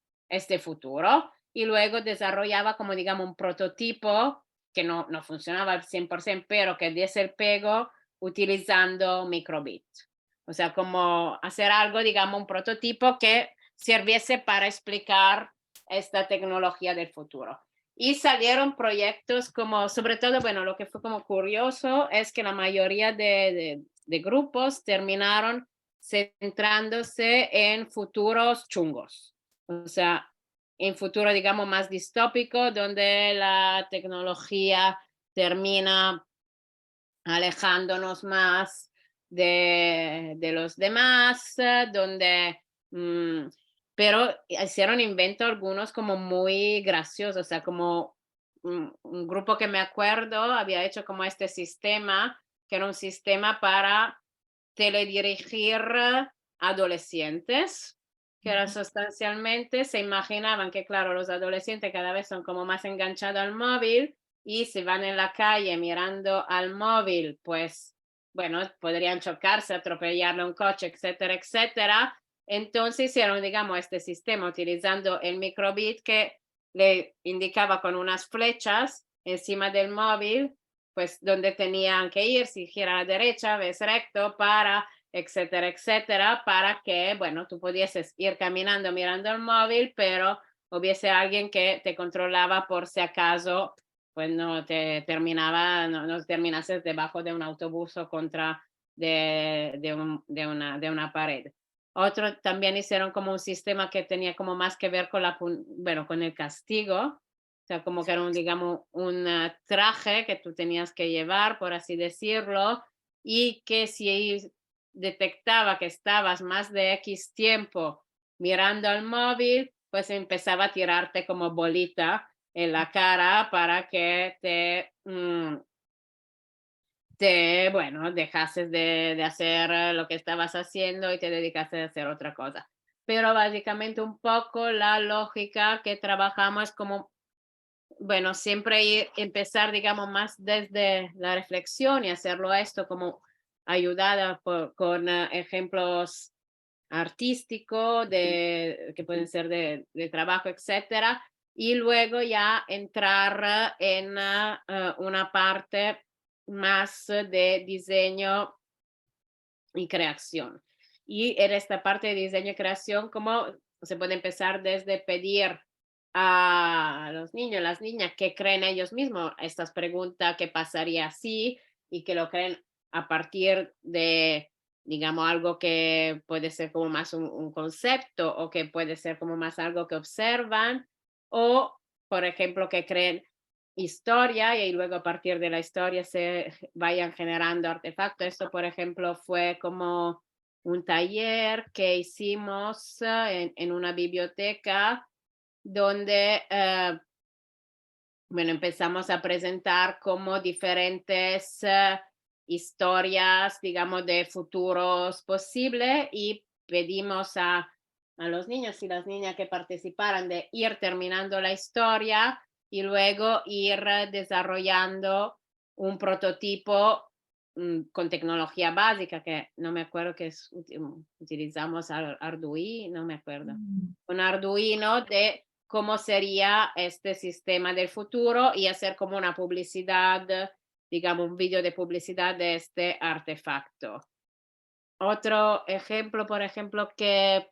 futuro. Y luego desarrollaba como, digamos, un prototipo que no funcionaba al 100%, pero que diese el pego utilizando microbit. O sea, como hacer algo, digamos, un prototipo que sirviese para explicar esta tecnología del futuro. Y salieron proyectos como, sobre todo, bueno, lo que fue como curioso es que la mayoría de grupos terminaron centrándose en futuros chungos. O sea, en futuro, digamos, más distópico, donde la tecnología termina alejándonos más de los demás, donde, pero hicieron invento algunos como muy graciosos, o sea, como un grupo que me acuerdo había hecho como este sistema, que era un sistema para teledirigir adolescentes, que era sustancialmente, se imaginaban que, claro, los adolescentes cada vez son como más enganchados al móvil y si van en la calle mirando al móvil, pues, bueno, podrían chocarse, atropellarle un coche, etcétera, etcétera. Entonces hicieron, digamos, este sistema utilizando el microbit que le indicaba con unas flechas encima del móvil pues donde tenían que ir, si gira a la derecha, ves recto, para, etcétera, etcétera, para que, bueno, tú pudieses ir caminando mirando el móvil, pero hubiese alguien que te controlaba por si acaso, pues no te terminaba, no terminases debajo de un autobús o contra de una pared. Otro también hicieron como un sistema que tenía como más que ver con bueno, con el castigo, o sea, como que era un, digamos, un traje que tú tenías que llevar, por así decirlo, y que si detectaba que estabas más de X tiempo mirando al móvil, pues empezaba a tirarte como bolita en la cara para que bueno, dejases de hacer lo que estabas haciendo y te dedicases a hacer otra cosa. Pero básicamente un poco la lógica que trabajamos como, bueno, siempre empezar, digamos, más desde la reflexión y hacerlo esto como ayudada con ejemplos artísticos que pueden ser de trabajo, etcétera, y luego ya entrar en una parte más de diseño y creación. Y en esta parte de diseño y creación, como se puede empezar desde pedir a los niños, las niñas, que creen ellos mismos estas preguntas, qué pasaría si, y que lo creen a partir de, digamos, algo que puede ser como más un concepto o que puede ser como más algo que observan, o, por ejemplo, que creen historia y luego a partir de la historia se vayan generando artefactos. Esto, por ejemplo, fue como un taller que hicimos en una biblioteca donde, bueno, empezamos a presentar como diferentes historias, digamos, de futuros posibles y pedimos a los niños y las niñas que participaran de ir terminando la historia y luego ir desarrollando un prototipo con tecnología básica, que no me acuerdo que utilizamos Arduino, no me acuerdo. Un Arduino de cómo sería este sistema del futuro y hacer como una publicidad, digamos, un vídeo de publicidad de este artefacto. Otro ejemplo, por ejemplo, que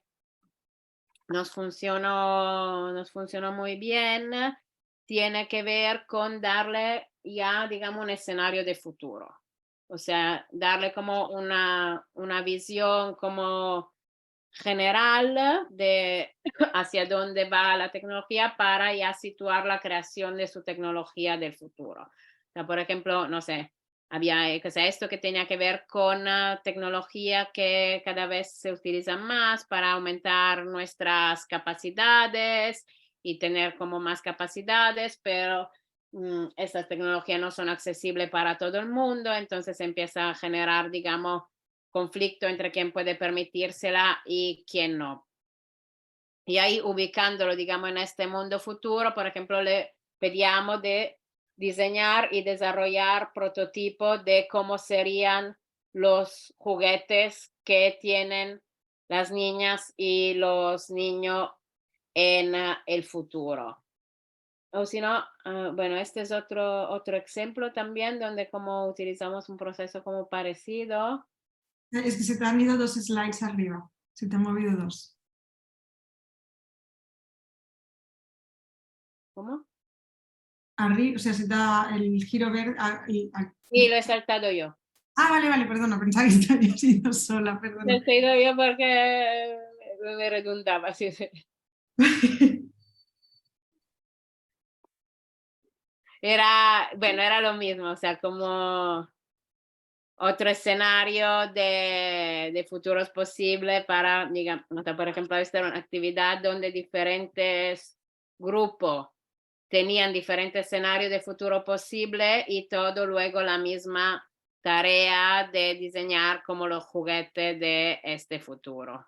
nos funcionó muy bien, tiene que ver con darle ya, digamos, un escenario de futuro. O sea, darle como una visión como general de hacia dónde va la tecnología para ya situar la creación de su tecnología del futuro. O sea, por ejemplo, no sé, había esto que tenía que ver con tecnología que cada vez se utiliza más para aumentar nuestras capacidades y tener como más capacidades, pero estas tecnologías no son accesibles para todo el mundo, entonces empieza a generar, digamos, conflicto entre quién puede permitírsela y quién no. Y ahí ubicándolo, digamos, en este mundo futuro, por ejemplo, le pedíamos de diseñar y desarrollar prototipos de cómo serían los juguetes que tienen las niñas y los niños en el futuro. O si no, bueno, este es otro ejemplo también donde como utilizamos un proceso como parecido. Es que se te han ido 2 slides arriba, se te han movido 2. ¿Cómo? Arriba, o sea, se te da el giro verde. Sí, lo he saltado yo. Vale, perdona, pensaba que te habías ido sola, perdona. Lo he ido yo porque me redundaba, sí. Era lo mismo, o sea, como otro escenario de futuros posibles para, digamos, por ejemplo, esta era una actividad donde diferentes grupos tenían diferentes escenarios de futuro posible y todo luego la misma tarea de diseñar como los juguetes de este futuro.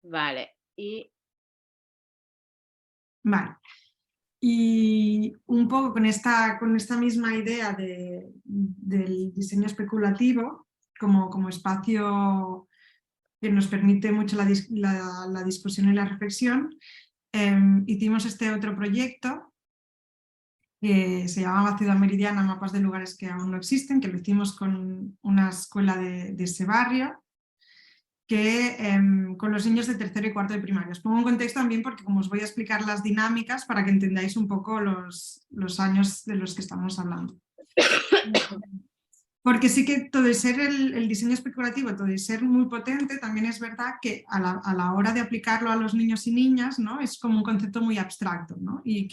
Vale, Vale. Y un poco con esta misma idea del diseño especulativo como espacio que nos permite mucho la discusión y la reflexión, hicimos este otro proyecto que se llamaba Ciudad Meridiana, mapas de lugares que aún no existen, que lo hicimos con una escuela de ese barrio, que con los niños de tercero y cuarto de primaria. Os pongo un contexto también porque como os voy a explicar las dinámicas para que entendáis un poco los años de los que estamos hablando. Porque sí que todo el ser el diseño especulativo, todo el ser muy potente, también es verdad que a la hora de aplicarlo a los niños y niñas, ¿no? Es como un concepto muy abstracto, ¿no? Y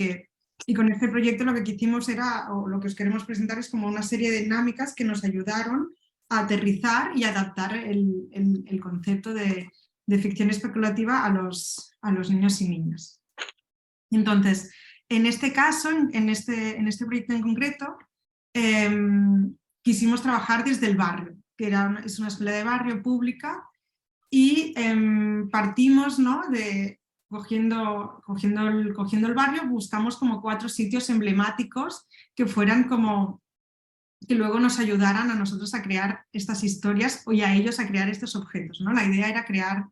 con este proyecto lo que quisimos era, o lo que os queremos presentar es como una serie de dinámicas que nos ayudaron a aterrizar y adaptar el concepto de ficción especulativa a los niños y niñas. Entonces, en este caso, en este proyecto en concreto, quisimos trabajar desde el barrio, que es una escuela de barrio pública, y partimos, ¿no? Cogiendo el barrio, buscamos como 4 sitios emblemáticos que fueran como, que luego nos ayudaran a nosotros a crear estas historias y a ellos a crear estos objetos, ¿no? La idea era crear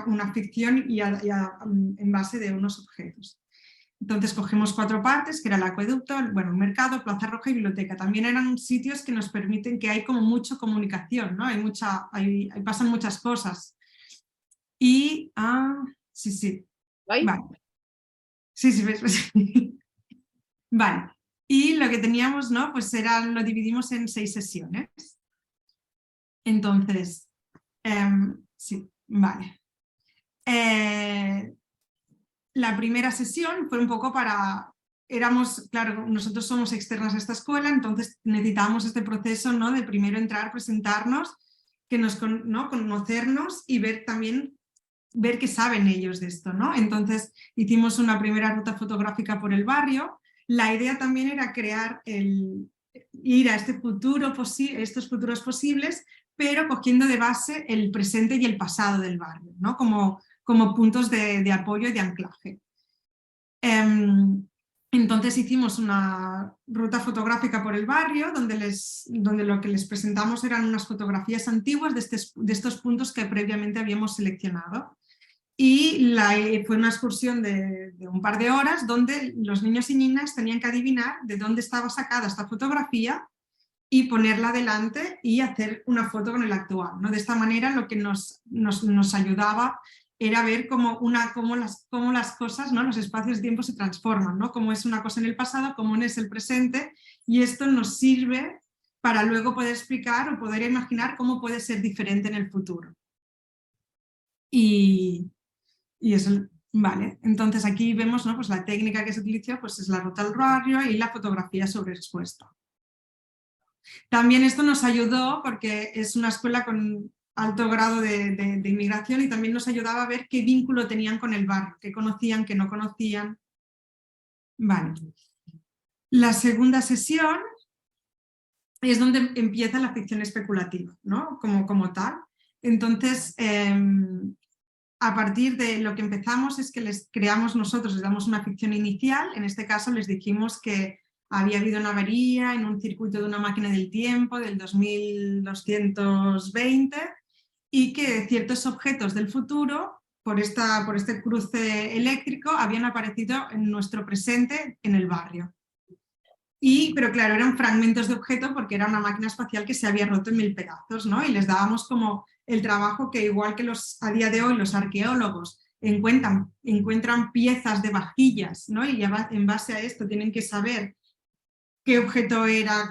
una ficción en base de unos objetos. Entonces cogemos 4 partes, que era el acueducto, bueno, mercado, plaza roja y biblioteca. También eran sitios que nos permiten, que hay como mucha comunicación, ¿no? Ahí pasan muchas cosas. Y, sí. ¿Ay? Vale. Sí, ves. Vale. Y lo que teníamos, ¿no? Pues lo dividimos en 6 sesiones. Entonces, sí, vale. La primera sesión fue un poco claro, nosotros somos externas a esta escuela, entonces necesitábamos este proceso, ¿no? De primero entrar, presentarnos, ¿no? Conocernos y ver qué saben ellos de esto, ¿no? Entonces hicimos una primera ruta fotográfica por el barrio. La idea también era ir a estos futuros posibles, pero cogiendo de base el presente y el pasado del barrio, ¿no? Como puntos de apoyo y de anclaje. Entonces hicimos una ruta fotográfica por el barrio donde lo que les presentamos eran unas fotografías antiguas de estos puntos que previamente habíamos seleccionado. Y fue una excursión de un par de horas donde los niños y niñas tenían que adivinar de dónde estaba sacada esta fotografía y ponerla delante y hacer una foto con el actual, ¿no? De esta manera lo que nos ayudaba era ver cómo las cosas, ¿no? Los espacios de tiempo se transforman, ¿no? Cómo es una cosa en el pasado, cómo es el presente, y esto nos sirve para luego poder explicar o poder imaginar cómo puede ser diferente en el futuro. Y eso, vale, entonces aquí vemos, ¿no? Pues la técnica que se utilizó pues es la ruta al barrio y la fotografía sobre expuesta. También esto nos ayudó porque es una escuela con alto grado de inmigración y también nos ayudaba a ver qué vínculo tenían con el barrio, qué conocían, qué no conocían. Vale. La segunda sesión es donde empieza la ficción especulativa, ¿no? Como tal. Entonces, a partir de lo que empezamos es que les damos una ficción inicial. En este caso les dijimos que había habido una avería en un circuito de una máquina del tiempo del 2220 y que ciertos objetos del futuro, por este cruce eléctrico, habían aparecido en nuestro presente en el barrio. Pero claro, eran fragmentos de objeto porque era una máquina espacial que se había roto en 1000 pedazos, ¿no? Y les dábamos como el trabajo que, igual que a día de hoy los arqueólogos encuentran piezas de vajillas, ¿no? Y en base a esto tienen que saber qué objeto era,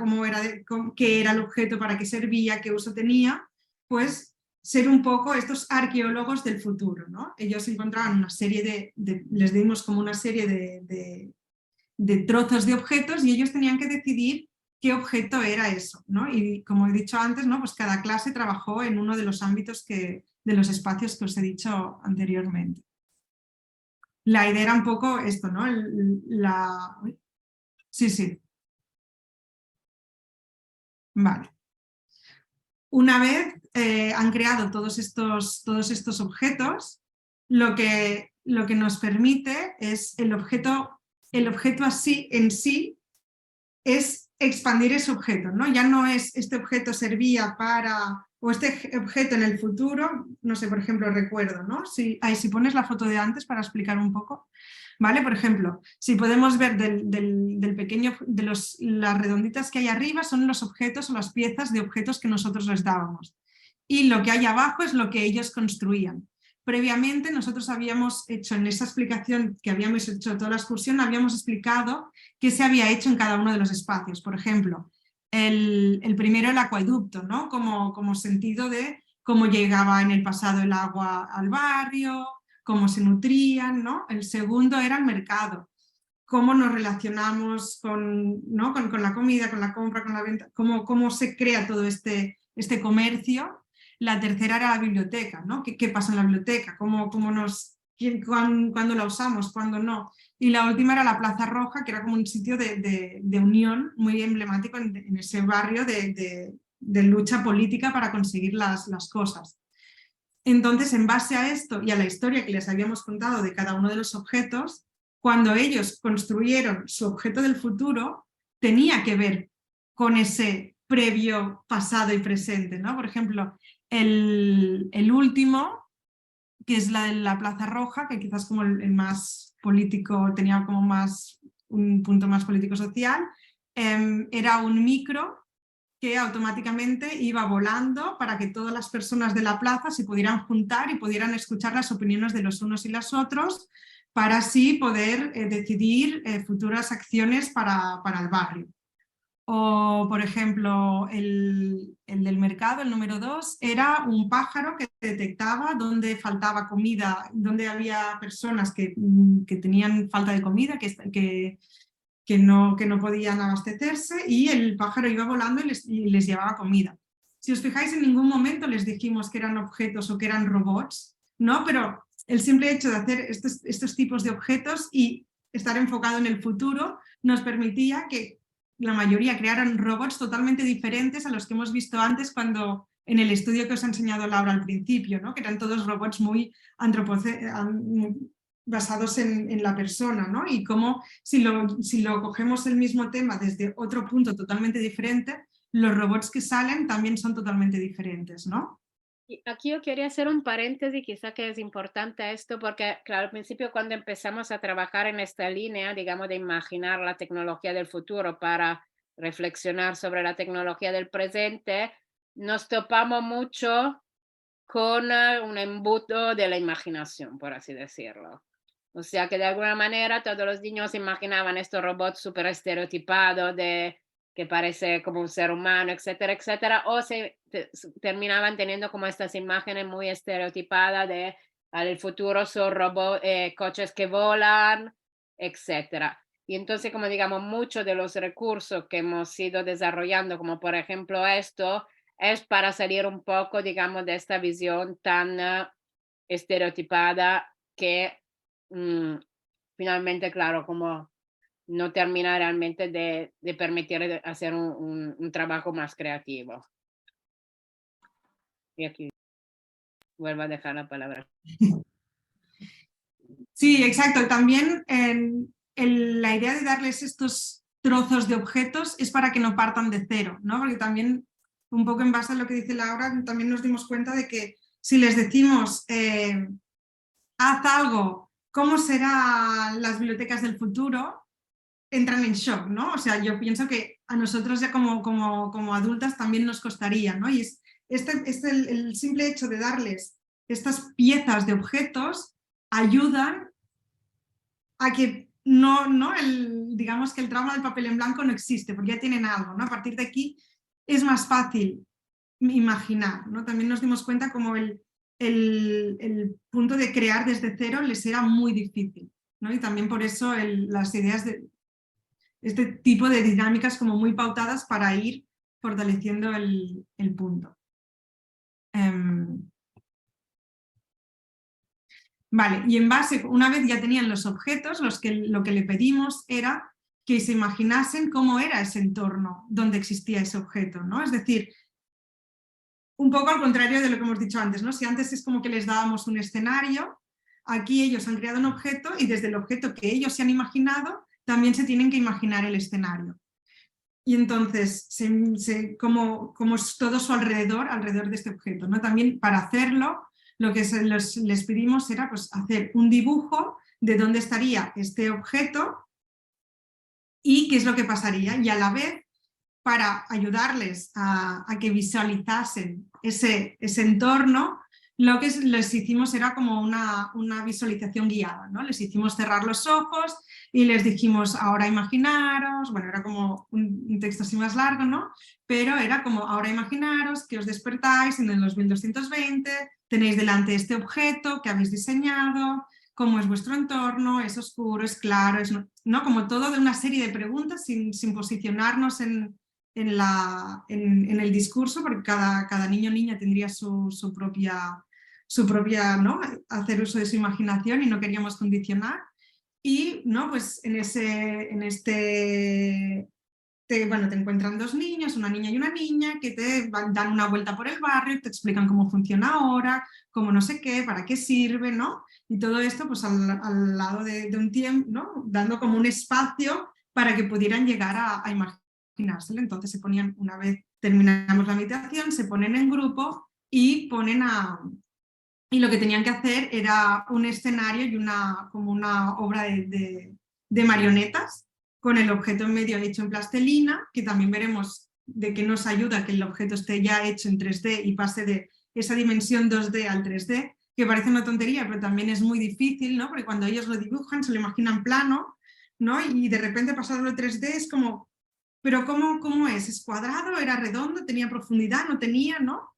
qué era el objeto, para qué servía, qué uso tenía, pues ser un poco estos arqueólogos del futuro, ¿no? Ellos encontraban una serie les dimos como una serie de trozos de objetos y ellos tenían que decidir qué objeto era eso, ¿no? Y como he dicho antes, ¿no? Pues cada clase trabajó en uno de los ámbitos de los espacios que os he dicho anteriormente. La idea era un poco esto, ¿no? Sí. Vale. Una vez han creado todos estos objetos, lo que nos permite es el objeto así en sí es expandir ese objeto, ¿no? Ya no es este objeto servía para, o este objeto en el futuro, no sé, por ejemplo, recuerdo, ¿no? Si pones la foto de antes para explicar un poco, ¿vale? Por ejemplo, si podemos ver del pequeño, las redonditas que hay arriba son los objetos o las piezas de objetos que nosotros les dábamos. Y lo que hay abajo es lo que ellos construían. Previamente nosotros habíamos hecho, en esa explicación que habíamos hecho toda la excursión, habíamos explicado qué se había hecho en cada uno de los espacios. Por ejemplo, El primero, el acueducto, ¿no? Como sentido de cómo llegaba en el pasado el agua al barrio, cómo se nutrían, ¿no? El segundo era el mercado, cómo nos relacionamos ¿no? con la comida, con la compra, con la venta, cómo se crea todo este comercio. La tercera era la biblioteca, ¿no? ¿Qué pasa en la biblioteca? ¿Cuándo la usamos? ¿Cuándo no? Y la última era la Plaza Roja, que era como un sitio de unión muy emblemático en ese barrio de lucha política para conseguir las cosas. Entonces, en base a esto y a la historia que les habíamos contado de cada uno de los objetos, cuando ellos construyeron su objeto del futuro, tenía que ver con ese previo, pasado y presente, ¿no? Por ejemplo, el último, que es la de la Plaza Roja, que quizás como el más político, tenía como un punto más político-social, era un micro que automáticamente iba volando para que todas las personas de la plaza se pudieran juntar y pudieran escuchar las opiniones de los unos y los otros para así poder decidir futuras acciones para el barrio. O, por ejemplo, el del mercado, el número 2, era un pájaro que detectaba dónde faltaba comida, dónde había personas que tenían falta de comida, que no podían abastecerse, y el pájaro iba volando y les llevaba comida. Si os fijáis, en ningún momento les dijimos que eran objetos o que eran robots, ¿no? Pero el simple hecho de hacer estos tipos de objetos y estar enfocado en el futuro nos permitía que la mayoría crearan robots totalmente diferentes a los que hemos visto antes cuando en el estudio que os ha enseñado Laura al principio, ¿no? Que eran todos robots muy basados en la persona, ¿no? Y cómo si lo cogemos el mismo tema desde otro punto totalmente diferente, los robots que salen también son totalmente diferentes, ¿no? Y aquí yo quería hacer un paréntesis, quizá que es importante esto, porque claro, al principio cuando empezamos a trabajar en esta línea, digamos, de imaginar la tecnología del futuro para reflexionar sobre la tecnología del presente, nos topamos mucho con un embudo de la imaginación, por así decirlo. O sea que de alguna manera todos los niños imaginaban estos robots súper estereotipados que parece como un ser humano, etcétera, etcétera, o terminaban teniendo como estas imágenes muy estereotipadas de al futuro son robots, coches que volan, etcétera. Y entonces, como digamos, muchos de los recursos que hemos ido desarrollando, como por ejemplo esto, es para salir un poco, digamos, de esta visión tan estereotipada que finalmente, claro, como no termina realmente de permitir hacer un trabajo más creativo. Y aquí vuelvo a dejar la palabra. Sí, exacto. También la idea de darles estos trozos de objetos es para que no partan de cero, ¿no? Porque también, un poco en base a lo que dice Laura, también nos dimos cuenta de que si les decimos haz algo, ¿cómo serán las bibliotecas del futuro? Entran en shock, ¿no? O sea, yo pienso que a nosotros ya como adultas también nos costaría, ¿no? Y es el simple hecho de darles estas piezas de objetos ayudan a que digamos que el trauma del papel en blanco no existe, porque ya tienen algo, ¿no? A partir de aquí es más fácil imaginar, ¿no? También nos dimos cuenta como el punto de crear desde cero les era muy difícil, ¿no? Y también por eso las ideas de este tipo de dinámicas como muy pautadas para ir fortaleciendo el punto. Vale, y en base, una vez ya tenían los objetos, lo que le pedimos era que se imaginasen cómo era ese entorno donde existía ese objeto, ¿no? Es decir, un poco al contrario de lo que hemos dicho antes, ¿no? Si antes es como que les dábamos un escenario, aquí ellos han creado un objeto y desde el objeto que ellos se han imaginado, también se tienen que imaginar el escenario. Y entonces, como es todo su alrededor de este objeto, ¿no? También para hacerlo, lo que les pedimos era pues, hacer un dibujo de dónde estaría este objeto y qué es lo que pasaría. Y a la vez, para ayudarles a que visualizasen ese entorno, lo que les hicimos era como una visualización guiada, ¿no? Les hicimos cerrar los ojos y les dijimos, ahora imaginaros, bueno, era como un texto así más largo, ¿no? Pero era como, ahora imaginaros que os despertáis en el 2220, tenéis delante este objeto que habéis diseñado, cómo es vuestro entorno, es oscuro, es claro, ¿no? Como todo de una serie de preguntas sin posicionarnos en el discurso, porque cada niño o niña tendría su propia, ¿no? Hacer uso de su imaginación y no queríamos condicionar. Y, ¿no? Pues bueno, te encuentran dos niños, una niña y una niña, que te dan una vuelta por el barrio, te explican cómo funciona ahora, cómo no sé qué, para qué sirve, ¿no? Y todo esto pues al lado de un tiempo, ¿no? Dando como un espacio para que pudieran llegar a imaginárselo. Entonces se ponían, una vez terminamos la meditación, se ponen en grupo y y lo que tenían que hacer era un escenario y como una obra de marionetas, con el objeto en medio hecho en plastilina, que también veremos de qué nos ayuda que el objeto esté ya hecho en 3D y pase de esa dimensión 2D al 3D, que parece una tontería, pero también es muy difícil, ¿no? Porque cuando ellos lo dibujan se lo imaginan plano, ¿no? Y de repente pasarlo a 3D es como, ¿pero cómo es? ¿Es cuadrado? ¿Era redondo? ¿Tenía profundidad? ¿No tenía? ¿No?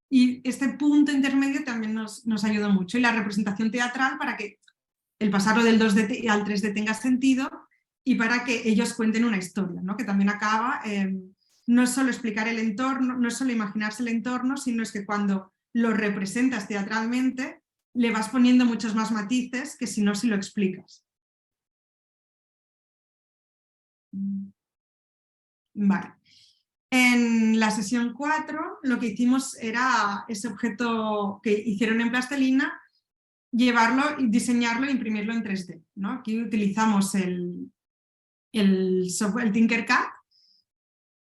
Y este punto intermedio también nos ayudó mucho. Y la representación teatral para que el pasarlo del 2D al 3D tenga sentido y para que ellos cuenten una historia, ¿no? Que también acaba, no es solo explicar el entorno, no es solo imaginarse el entorno, sino es que cuando lo representas teatralmente le vas poniendo muchos más matices que si no, si lo explicas. Vale. En la sesión 4 lo que hicimos era ese objeto que hicieron en plastilina, llevarlo y diseñarlo e imprimirlo en 3D, ¿no? Aquí utilizamos el software, el Tinkercad,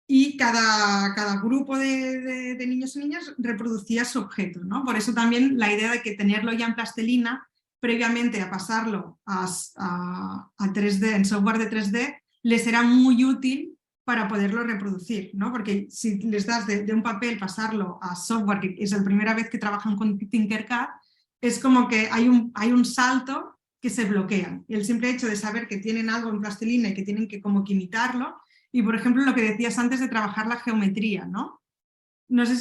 y cada grupo de niños y niñas reproducía su objeto, ¿no? Por eso también la idea de que tenerlo ya en plastilina, previamente a pasarlo a 3D, en software de 3D, les era muy útil para poderlo reproducir, ¿no? Porque si les das de un papel pasarlo a software, que es la primera vez que trabajan con Tinkercad, es como que hay un salto que se bloquean. Y el simple hecho de saber que tienen algo en plastilina y que tienen que como que imitarlo. Y por ejemplo lo que decías antes de trabajar la geometría, ¿no? No sé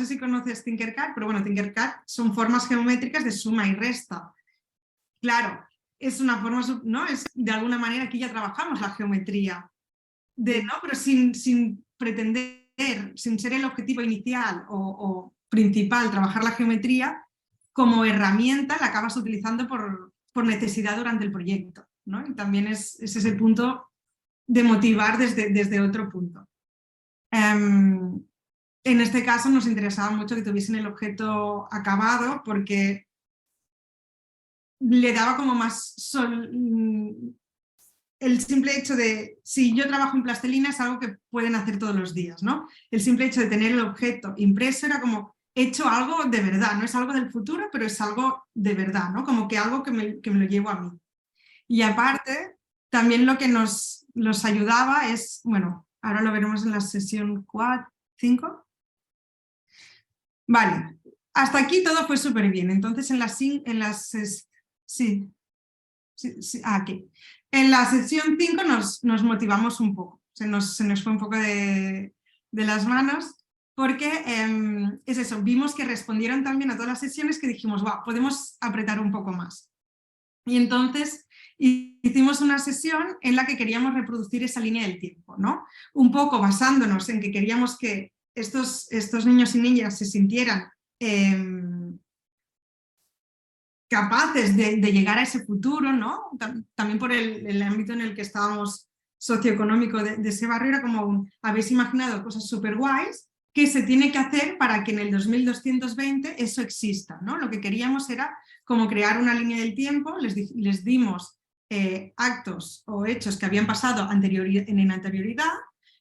si conoces Tinkercad, pero bueno, Tinkercad son formas geométricas de suma y resta. Claro, es una forma, ¿no? Es, de alguna manera aquí ya trabajamos la geometría, ¿no? Pero sin pretender, sin ser el objetivo inicial o principal, trabajar la geometría, como herramienta la acabas utilizando por necesidad durante el proyecto, ¿no? Y también es ese punto de motivar desde otro punto. En este caso nos interesaba mucho que tuviesen el objeto acabado porque le daba como más el simple hecho de, si yo trabajo en plastilina es algo que pueden hacer todos los días, ¿no? El simple hecho de tener el objeto impreso era como hecho algo de verdad, no es algo del futuro, pero es algo de verdad, ¿no? Como que algo que me lo llevo a mí. Y aparte, también lo que nos ayudaba es, bueno, ahora lo veremos en la sesión 5. Vale, hasta aquí todo fue súper bien. Entonces aquí. En la sesión 5 nos motivamos un poco, se nos fue un poco de las manos, porque es eso, vimos que respondieron también a todas las sesiones que dijimos, wow, podemos apretar un poco más. Y entonces hicimos una sesión en la que queríamos reproducir esa línea del tiempo, ¿no? Un poco basándonos en que queríamos que estos niños y niñas se sintieran capaces de llegar a ese futuro, ¿no? También por el ámbito en el que estábamos socioeconómico de ese barrio, era como habéis imaginado cosas súper guays que se tiene que hacer para que en el 2220 eso exista, ¿no? Lo que queríamos era como crear una línea del tiempo, les dimos actos o hechos que habían pasado en anterioridad,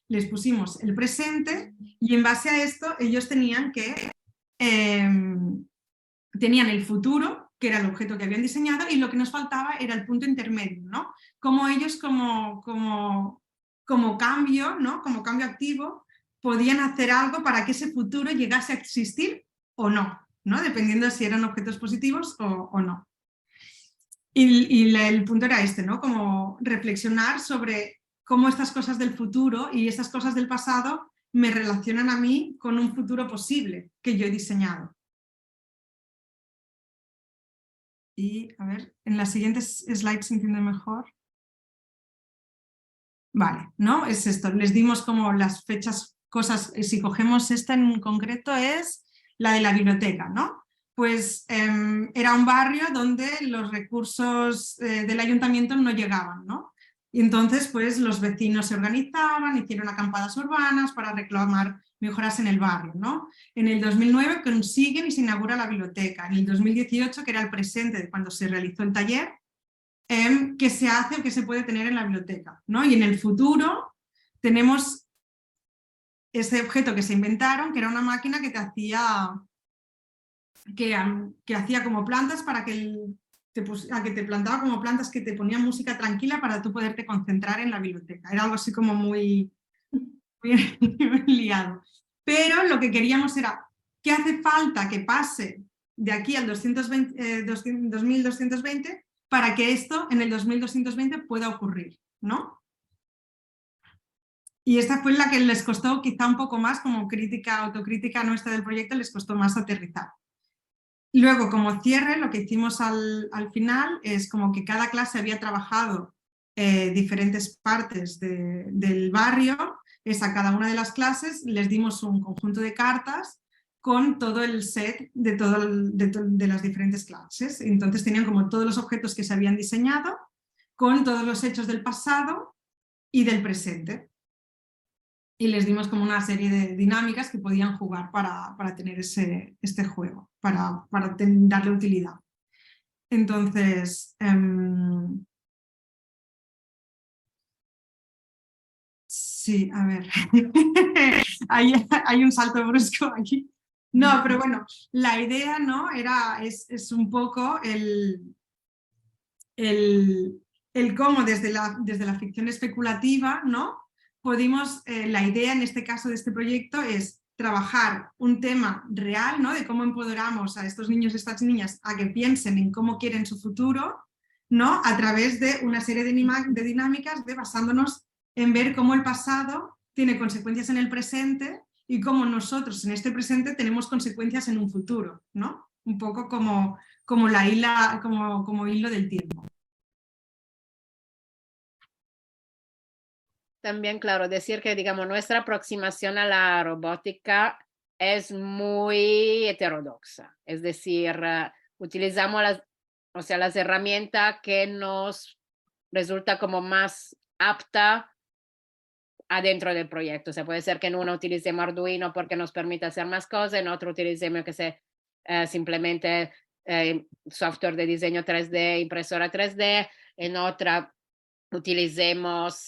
les pusimos el presente y en base a esto ellos tenían el futuro, que era el objeto que habían diseñado, y lo que nos faltaba era el punto intermedio, ¿no? Como ellos como cambio, ¿no? Como cambio activo, podían hacer algo para que ese futuro llegase a existir o no, ¿no? Dependiendo si eran objetos positivos o no. Y el punto era este, ¿no? Como reflexionar sobre cómo estas cosas del futuro y estas cosas del pasado me relacionan a mí con un futuro posible que yo he diseñado. Y a ver, en las siguientes slides se entiende mejor. Vale, ¿no? Es esto, les dimos como las fechas, cosas, si cogemos esta en concreto es la de la biblioteca, ¿no? Pues era un barrio donde los recursos del ayuntamiento no llegaban, ¿no? Y entonces pues los vecinos se organizaban, hicieron acampadas urbanas para reclamar mejoras en el barrio, ¿no? En el 2009 consiguen y se inaugura la biblioteca. En el 2018, que era el presente de cuando se realizó el taller, que se hace o que se puede tener en la biblioteca, ¿no? Y en el futuro tenemos ese objeto que se inventaron, que era una máquina que te hacía, que hacía como plantas para que te plantaba como plantas que te ponían música tranquila para tú poderte concentrar en la biblioteca. Era algo así como muy, muy liado. Pero lo que queríamos era, ¿qué hace falta que pase de aquí al 2220 para que esto en el 2220 pueda ocurrir, ¿no? Y esta fue la que les costó quizá un poco más, como autocrítica nuestra del proyecto, les costó más aterrizar. Luego, como cierre, lo que hicimos al final es como que cada clase había trabajado diferentes partes del barrio, a cada una de las clases les dimos un conjunto de cartas con todo el set de las diferentes clases. Entonces tenían como todos los objetos que se habían diseñado, con todos los hechos del pasado y del presente. Y les dimos como una serie de dinámicas que podían jugar para tener este juego, para darle utilidad. Entonces, sí, a ver, hay un salto brusco aquí. No, pero bueno, la idea, ¿no? Es un poco el cómo desde la ficción especulativa, ¿no? La idea en este caso de este proyecto es trabajar un tema real, ¿no? De cómo empoderamos a estos niños y estas niñas a que piensen en cómo quieren su futuro, ¿no? A través de una serie de dinámicas basándonos en ver cómo el pasado tiene consecuencias en el presente y cómo nosotros en este presente tenemos consecuencias en un futuro, ¿no? Un poco como hilo del tiempo. También, claro, decir que, digamos, nuestra aproximación a la robótica es muy heterodoxa. Es decir, utilizamos las herramientas que nos resulta como más apta adentro del proyecto. O sea, puede ser que en uno utilicemos Arduino porque nos permite hacer más cosas, en otro utilicemos que sea simplemente software de diseño 3D, impresora 3D, en otra utilicemos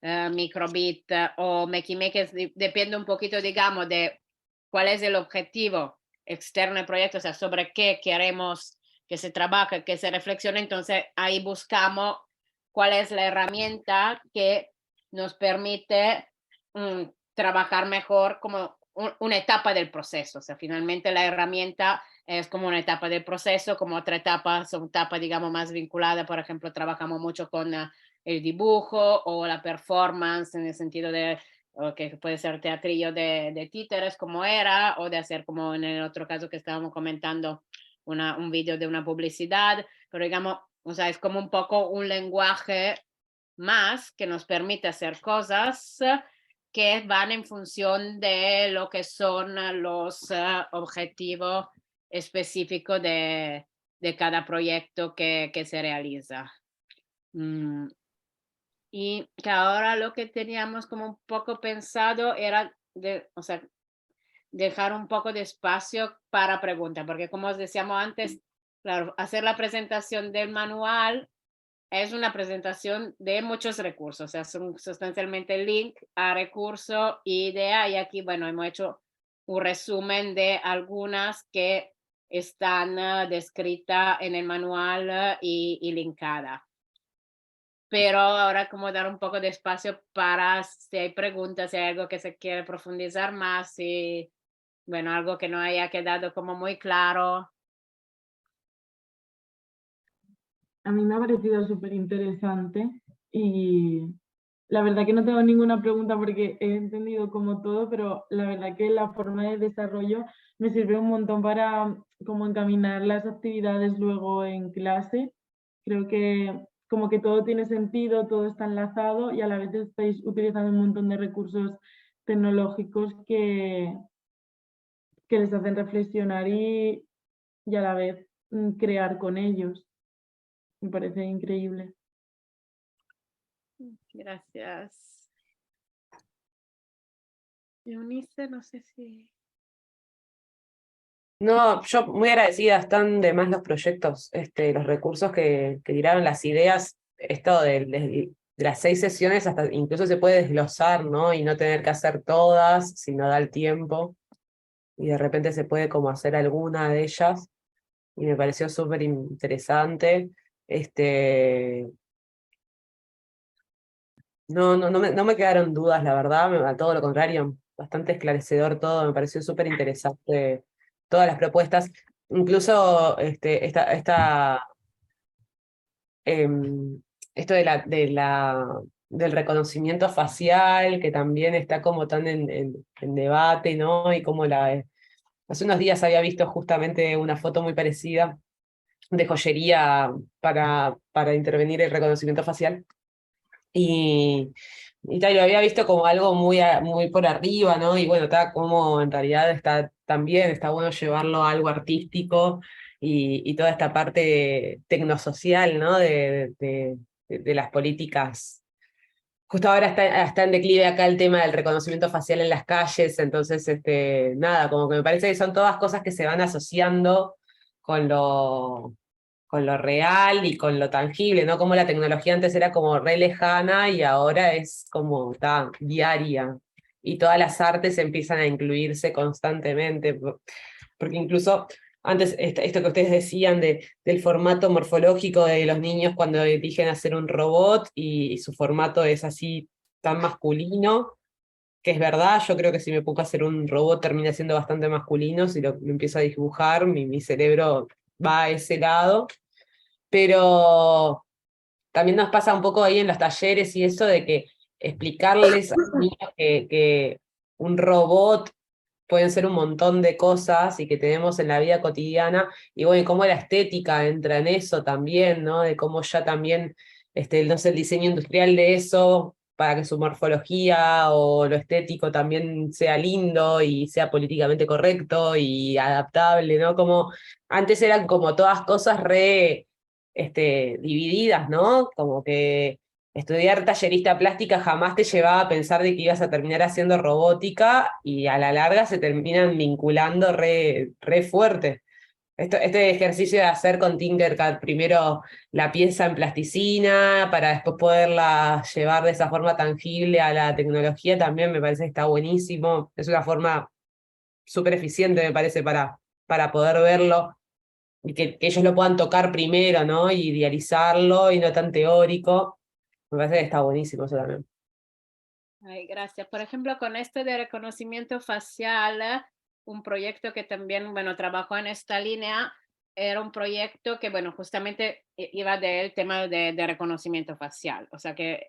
Microbit o Makey, depende un poquito, digamos, de cuál es el objetivo externo del proyecto, o sea, sobre qué queremos que se trabaje, que se reflexione. Entonces ahí buscamos cuál es la herramienta que nos permite trabajar mejor como una etapa del proceso. O sea, finalmente la herramienta es como una etapa del proceso, como otra etapa, son etapas, digamos, más vinculadas. Por ejemplo, trabajamos mucho con el dibujo o la performance en el sentido de que puede ser teatrillo de títeres como era, o de hacer como en el otro caso que estábamos comentando un video de una publicidad, pero digamos, o sea, es como un poco un lenguaje más que nos permite hacer cosas que van en función de lo que son los objetivos específicos de cada proyecto que se realiza. Y que ahora lo que teníamos como un poco pensado era o sea, dejar un poco de espacio para preguntas, porque como os decíamos antes, claro, hacer la presentación del manual es una presentación de muchos recursos, o sea, son sustancialmente link a recurso y idea, y aquí, bueno, hemos hecho un resumen de algunas que están descritas en el manual y linkadas. Pero ahora como dar un poco de espacio para si hay preguntas, si hay algo que se quiere profundizar más, bueno, algo que no haya quedado como muy claro. A mí me ha parecido súper interesante y la verdad que no tengo ninguna pregunta porque he entendido como todo, pero la verdad que la forma de desarrollo me sirve un montón para como encaminar las actividades luego en clase. Creo que como que todo tiene sentido, todo está enlazado y a la vez estáis utilizando un montón de recursos tecnológicos que les hacen reflexionar y a la vez crear con ellos. Me parece increíble. Gracias. Eunice, no sé si... No, yo muy agradecida, están de más los proyectos, los recursos que tiraron, las ideas, esto de las 6 sesiones hasta incluso se puede desglosar, ¿no? Y no tener que hacer todas, si no da el tiempo, y de repente se puede como hacer alguna de ellas, y me pareció súper interesante. No me quedaron dudas, la verdad, a todo lo contrario, bastante esclarecedor todo, me pareció súper interesante todas las propuestas, incluso em, esto del reconocimiento facial, que también está como tan en debate, ¿no? Y como hace unos días había visto justamente una foto muy parecida de joyería para intervenir el reconocimiento facial. Y tal, lo había visto como algo muy por arriba, ¿no? Y bueno, está como en realidad está también, está bueno llevarlo a algo artístico y toda esta parte tecnosocial, ¿no? De las políticas. Justo ahora está en declive acá el tema del reconocimiento facial en las calles, entonces, nada, como que me parece que son todas cosas que se van asociando con con lo real y con lo tangible, ¿no? Como la tecnología antes era como re lejana y ahora es como tan diaria. Y todas las artes empiezan a incluirse constantemente, porque incluso antes, esto que ustedes decían del formato morfológico de los niños cuando eligen hacer un robot y su formato es así tan masculino, que es verdad, yo creo que si me pongo a hacer un robot termina siendo bastante masculino, si lo empiezo a dibujar, mi cerebro va a ese lado, pero también nos pasa un poco ahí en los talleres y eso de que explicarles a los niños que un robot pueden ser un montón de cosas y que tenemos en la vida cotidiana, y bueno, y cómo la estética entra en eso también, ¿no? De cómo ya también, no sé, el diseño industrial de eso, para que su morfología o lo estético también sea lindo y sea políticamente correcto y adaptable, ¿no? Como antes eran como todas cosas divididas, ¿no? Como que estudiar tallerista plástica jamás te llevaba a pensar de que ibas a terminar haciendo robótica y a la larga se terminan vinculando re fuerte. Este ejercicio de hacer con Tinkercad primero la pieza en plasticina para después poderla llevar de esa forma tangible a la tecnología también me parece que está buenísimo. Es una forma súper eficiente, me parece, para poder verlo y que ellos lo puedan tocar primero, ¿no? Y idealizarlo y no tan teórico. Me parece que está buenísimo eso también. Ay, gracias. Por ejemplo, con este de reconocimiento facial, un proyecto que también, bueno, trabajó en esta línea, era un proyecto que, bueno, justamente iba del tema de reconocimiento facial. O sea que,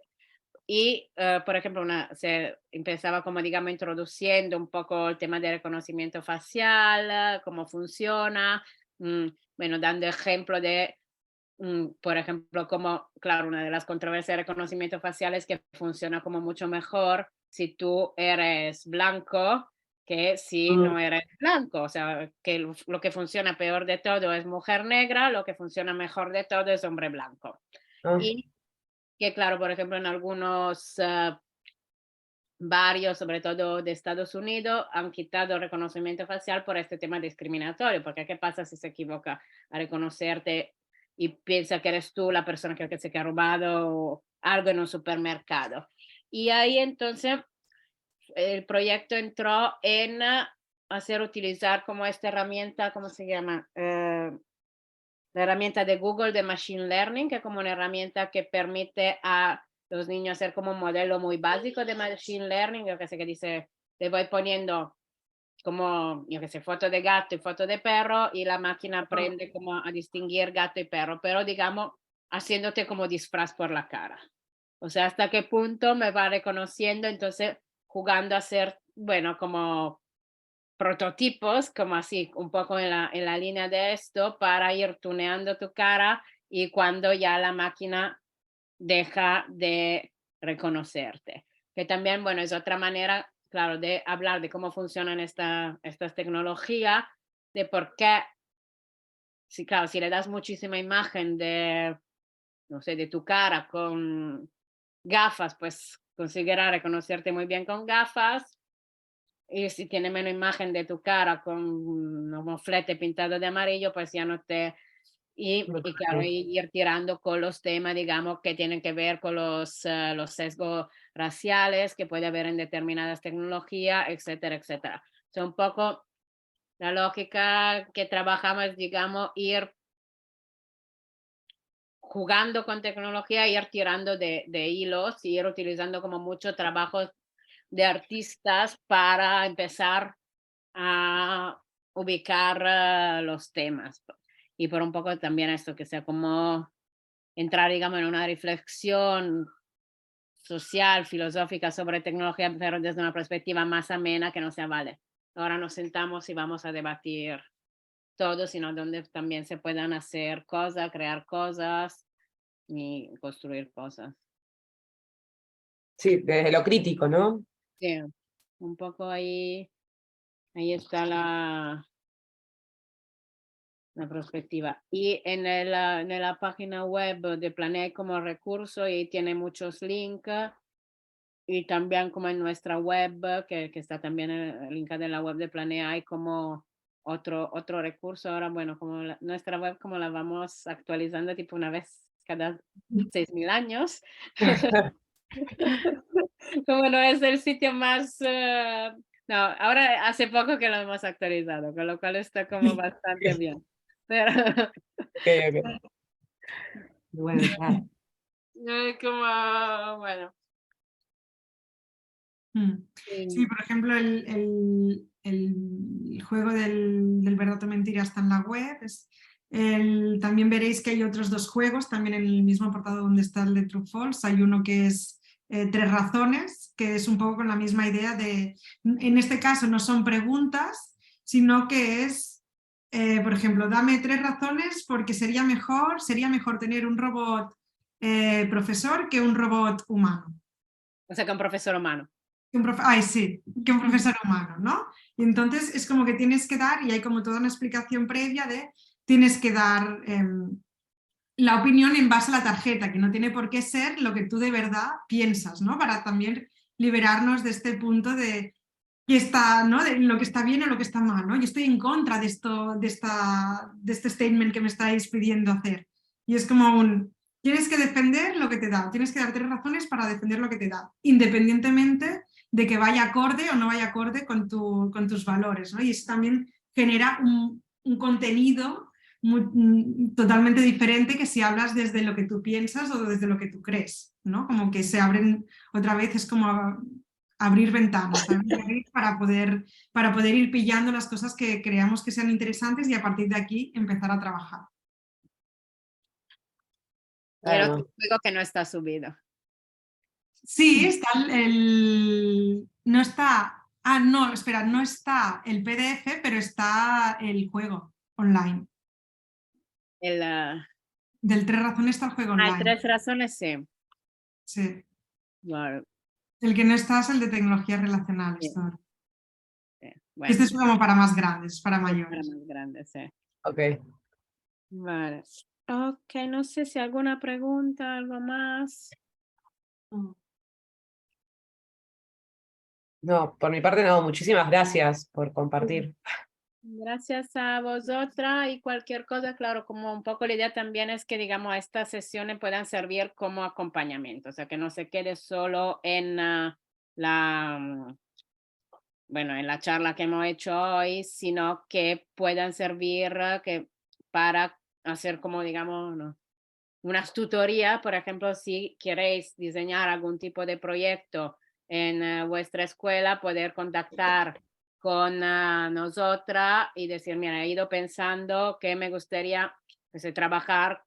y, por ejemplo, se empezaba como, digamos, introduciendo un poco el tema de reconocimiento facial, cómo funciona, bueno, dando ejemplo de por ejemplo, como, claro, una de las controversias de reconocimiento facial es que funciona como mucho mejor si tú eres blanco que si Mm, no eres blanco. O sea, que lo que funciona peor de todo es mujer negra, lo que funciona mejor de todo es hombre blanco. ah, Y que, claro, por ejemplo, en algunos barrios, sobre todo de Estados Unidos, han quitado el reconocimiento facial por este tema discriminatorio, porque ¿qué pasa si se equivoca a reconocerte y piensa que eres tú la persona que ha robado algo en un supermercado? Y ahí entonces el proyecto entró en hacer utilizar como esta herramienta, ¿cómo se llama? La herramienta de Google de Machine Learning, que es como una herramienta que permite a los niños hacer como un modelo muy básico de Machine Learning, yo que sé que dice, te voy poniendo como, yo qué sé, foto de gato y foto de perro, y la máquina aprende como a distinguir gato y perro, pero digamos, haciéndote como disfraz por la cara. O sea, hasta qué punto me va reconociendo, entonces jugando a hacer, bueno, como prototipos, como así, un poco en la línea de esto, para ir tuneando tu cara y cuando ya la máquina deja de reconocerte. Que también, bueno, es otra manera, claro, de hablar de cómo funcionan estas tecnologías, de por qué, sí, claro, si le das muchísima imagen de, no sé, de tu cara con gafas, pues conseguirá reconocerte muy bien con gafas. Y si tiene menos imagen de tu cara con un moflete pintado de amarillo, pues ya no te... Y claro, ir tirando con los temas, digamos, que tienen que ver con los sesgos raciales que puede haber en determinadas tecnologías, etcétera, etcétera. O sea, un poco la lógica que trabajamos, digamos, ir jugando con tecnología, ir tirando de hilos, ir utilizando como mucho trabajo de artistas para empezar a ubicar los temas. Y por un poco también esto, que sea como entrar, digamos, en una reflexión social, filosófica sobre tecnología, pero desde una perspectiva más amena, que no sea, vale, ahora nos sentamos y vamos a debatir todo, sino donde también se puedan hacer cosas, crear cosas y construir cosas. Sí, desde lo crítico, ¿no? Sí, un poco ahí está la perspectiva. Y en la página web de Planea hay como recurso y tiene muchos links. Y también como en nuestra web, que está también el link de la web de Planea, hay como otro recurso. Ahora, bueno, como nuestra web, como la vamos actualizando tipo una vez cada 6.000 años. Como no es el sitio más... no, ahora hace poco que lo hemos actualizado, con lo cual está como bastante bien. Pero Okay. Bueno, claro. como, bueno. Sí, por ejemplo, el juego del verdad o mentira está en la web. También veréis que hay otros dos juegos, también en el mismo apartado donde está el de True False. Hay uno que es 3 razones, que es un poco con la misma idea de, en este caso no son preguntas, sino que es, por ejemplo, dame 3 razones porque sería mejor tener un robot profesor que un robot humano. O sea, que un profesor humano. Sí, que un profesor humano, ¿no? Y entonces es como que tienes que dar, y hay como toda una explicación previa de, tienes que dar la opinión en base a la tarjeta, que no tiene por qué ser lo que tú de verdad piensas, ¿no? Para también liberarnos de este punto de que está, ¿no? De lo que está bien o lo que está mal, ¿no? Yo estoy en contra de esto, de este statement que me estáis pidiendo hacer. Y es como tienes que defender lo que te da, tienes que dar 3 razones para defender lo que te da, independientemente de que vaya acorde o no vaya acorde con tus valores, ¿no? Y eso también genera un contenido totalmente diferente que si hablas desde lo que tú piensas o desde lo que tú crees, ¿no? Como que se abren, otra vez es como abrir ventanas, para poder ir pillando las cosas que creamos que sean interesantes y a partir de aquí empezar a trabajar. Y el otro juego que no está subido. Sí, está no está... Ah, no, espera, no está el PDF, pero está el juego online. Del 3 razones está el juego online. Hay 3 razones, sí. Sí. Bueno, El que no está es el de tecnologías relacionales. sí. Sí. Bueno, Este es como para más grandes, para para mayores. más grandes, sí. Ok. Vale. Ok, no sé si alguna pregunta, algo más. No, por mi parte no, muchísimas gracias por compartir. Gracias a vosotras y cualquier cosa, claro, como un poco la idea también es que, digamos, estas sesiones puedan servir como acompañamiento, o sea, que no se quede solo en bueno, en la charla que hemos hecho hoy, sino que puedan servir para hacer como, digamos, ¿no? Unas tutorías, por ejemplo, si queréis diseñar algún tipo de proyecto en vuestra escuela, poder contactar con nosotras y decir, mira, he ido pensando que me gustaría pues, trabajar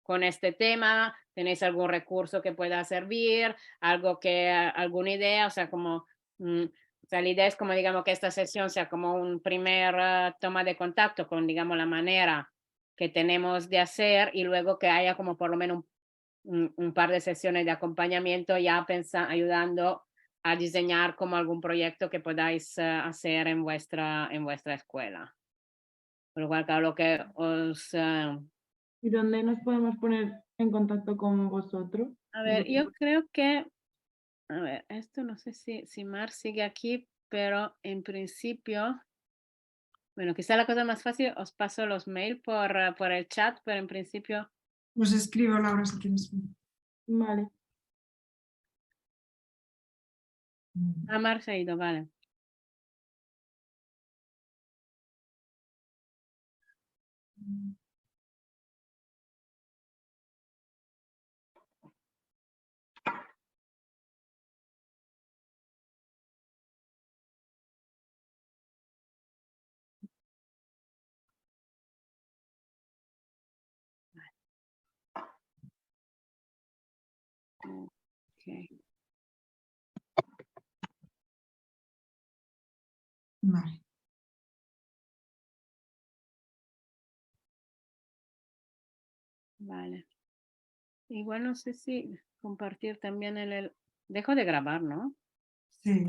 con este tema, tenéis algún recurso que pueda servir, algo que, alguna idea, o sea, como, o sea, la idea es como, digamos, que esta sesión sea como un primer toma de contacto con, digamos, la manera que tenemos de hacer y luego que haya como por lo menos un par de sesiones de acompañamiento ya ayudando a diseñar como algún proyecto que podáis hacer en vuestra escuela. Por lo cual, claro, lo que os... ¿Y dónde nos podemos poner en contacto con vosotros? a ver, yo creo que, a ver, esto no sé si Mar sigue aquí, pero en principio, bueno, quizá la cosa más fácil, os paso los mails por el chat, pero en principio... Os escribo, Laura, si tienes. Vale. Mar se ha ido, vale. Okay. Vale. Vale. Igual no sé si compartir también dejo de grabar, ¿no? Sí.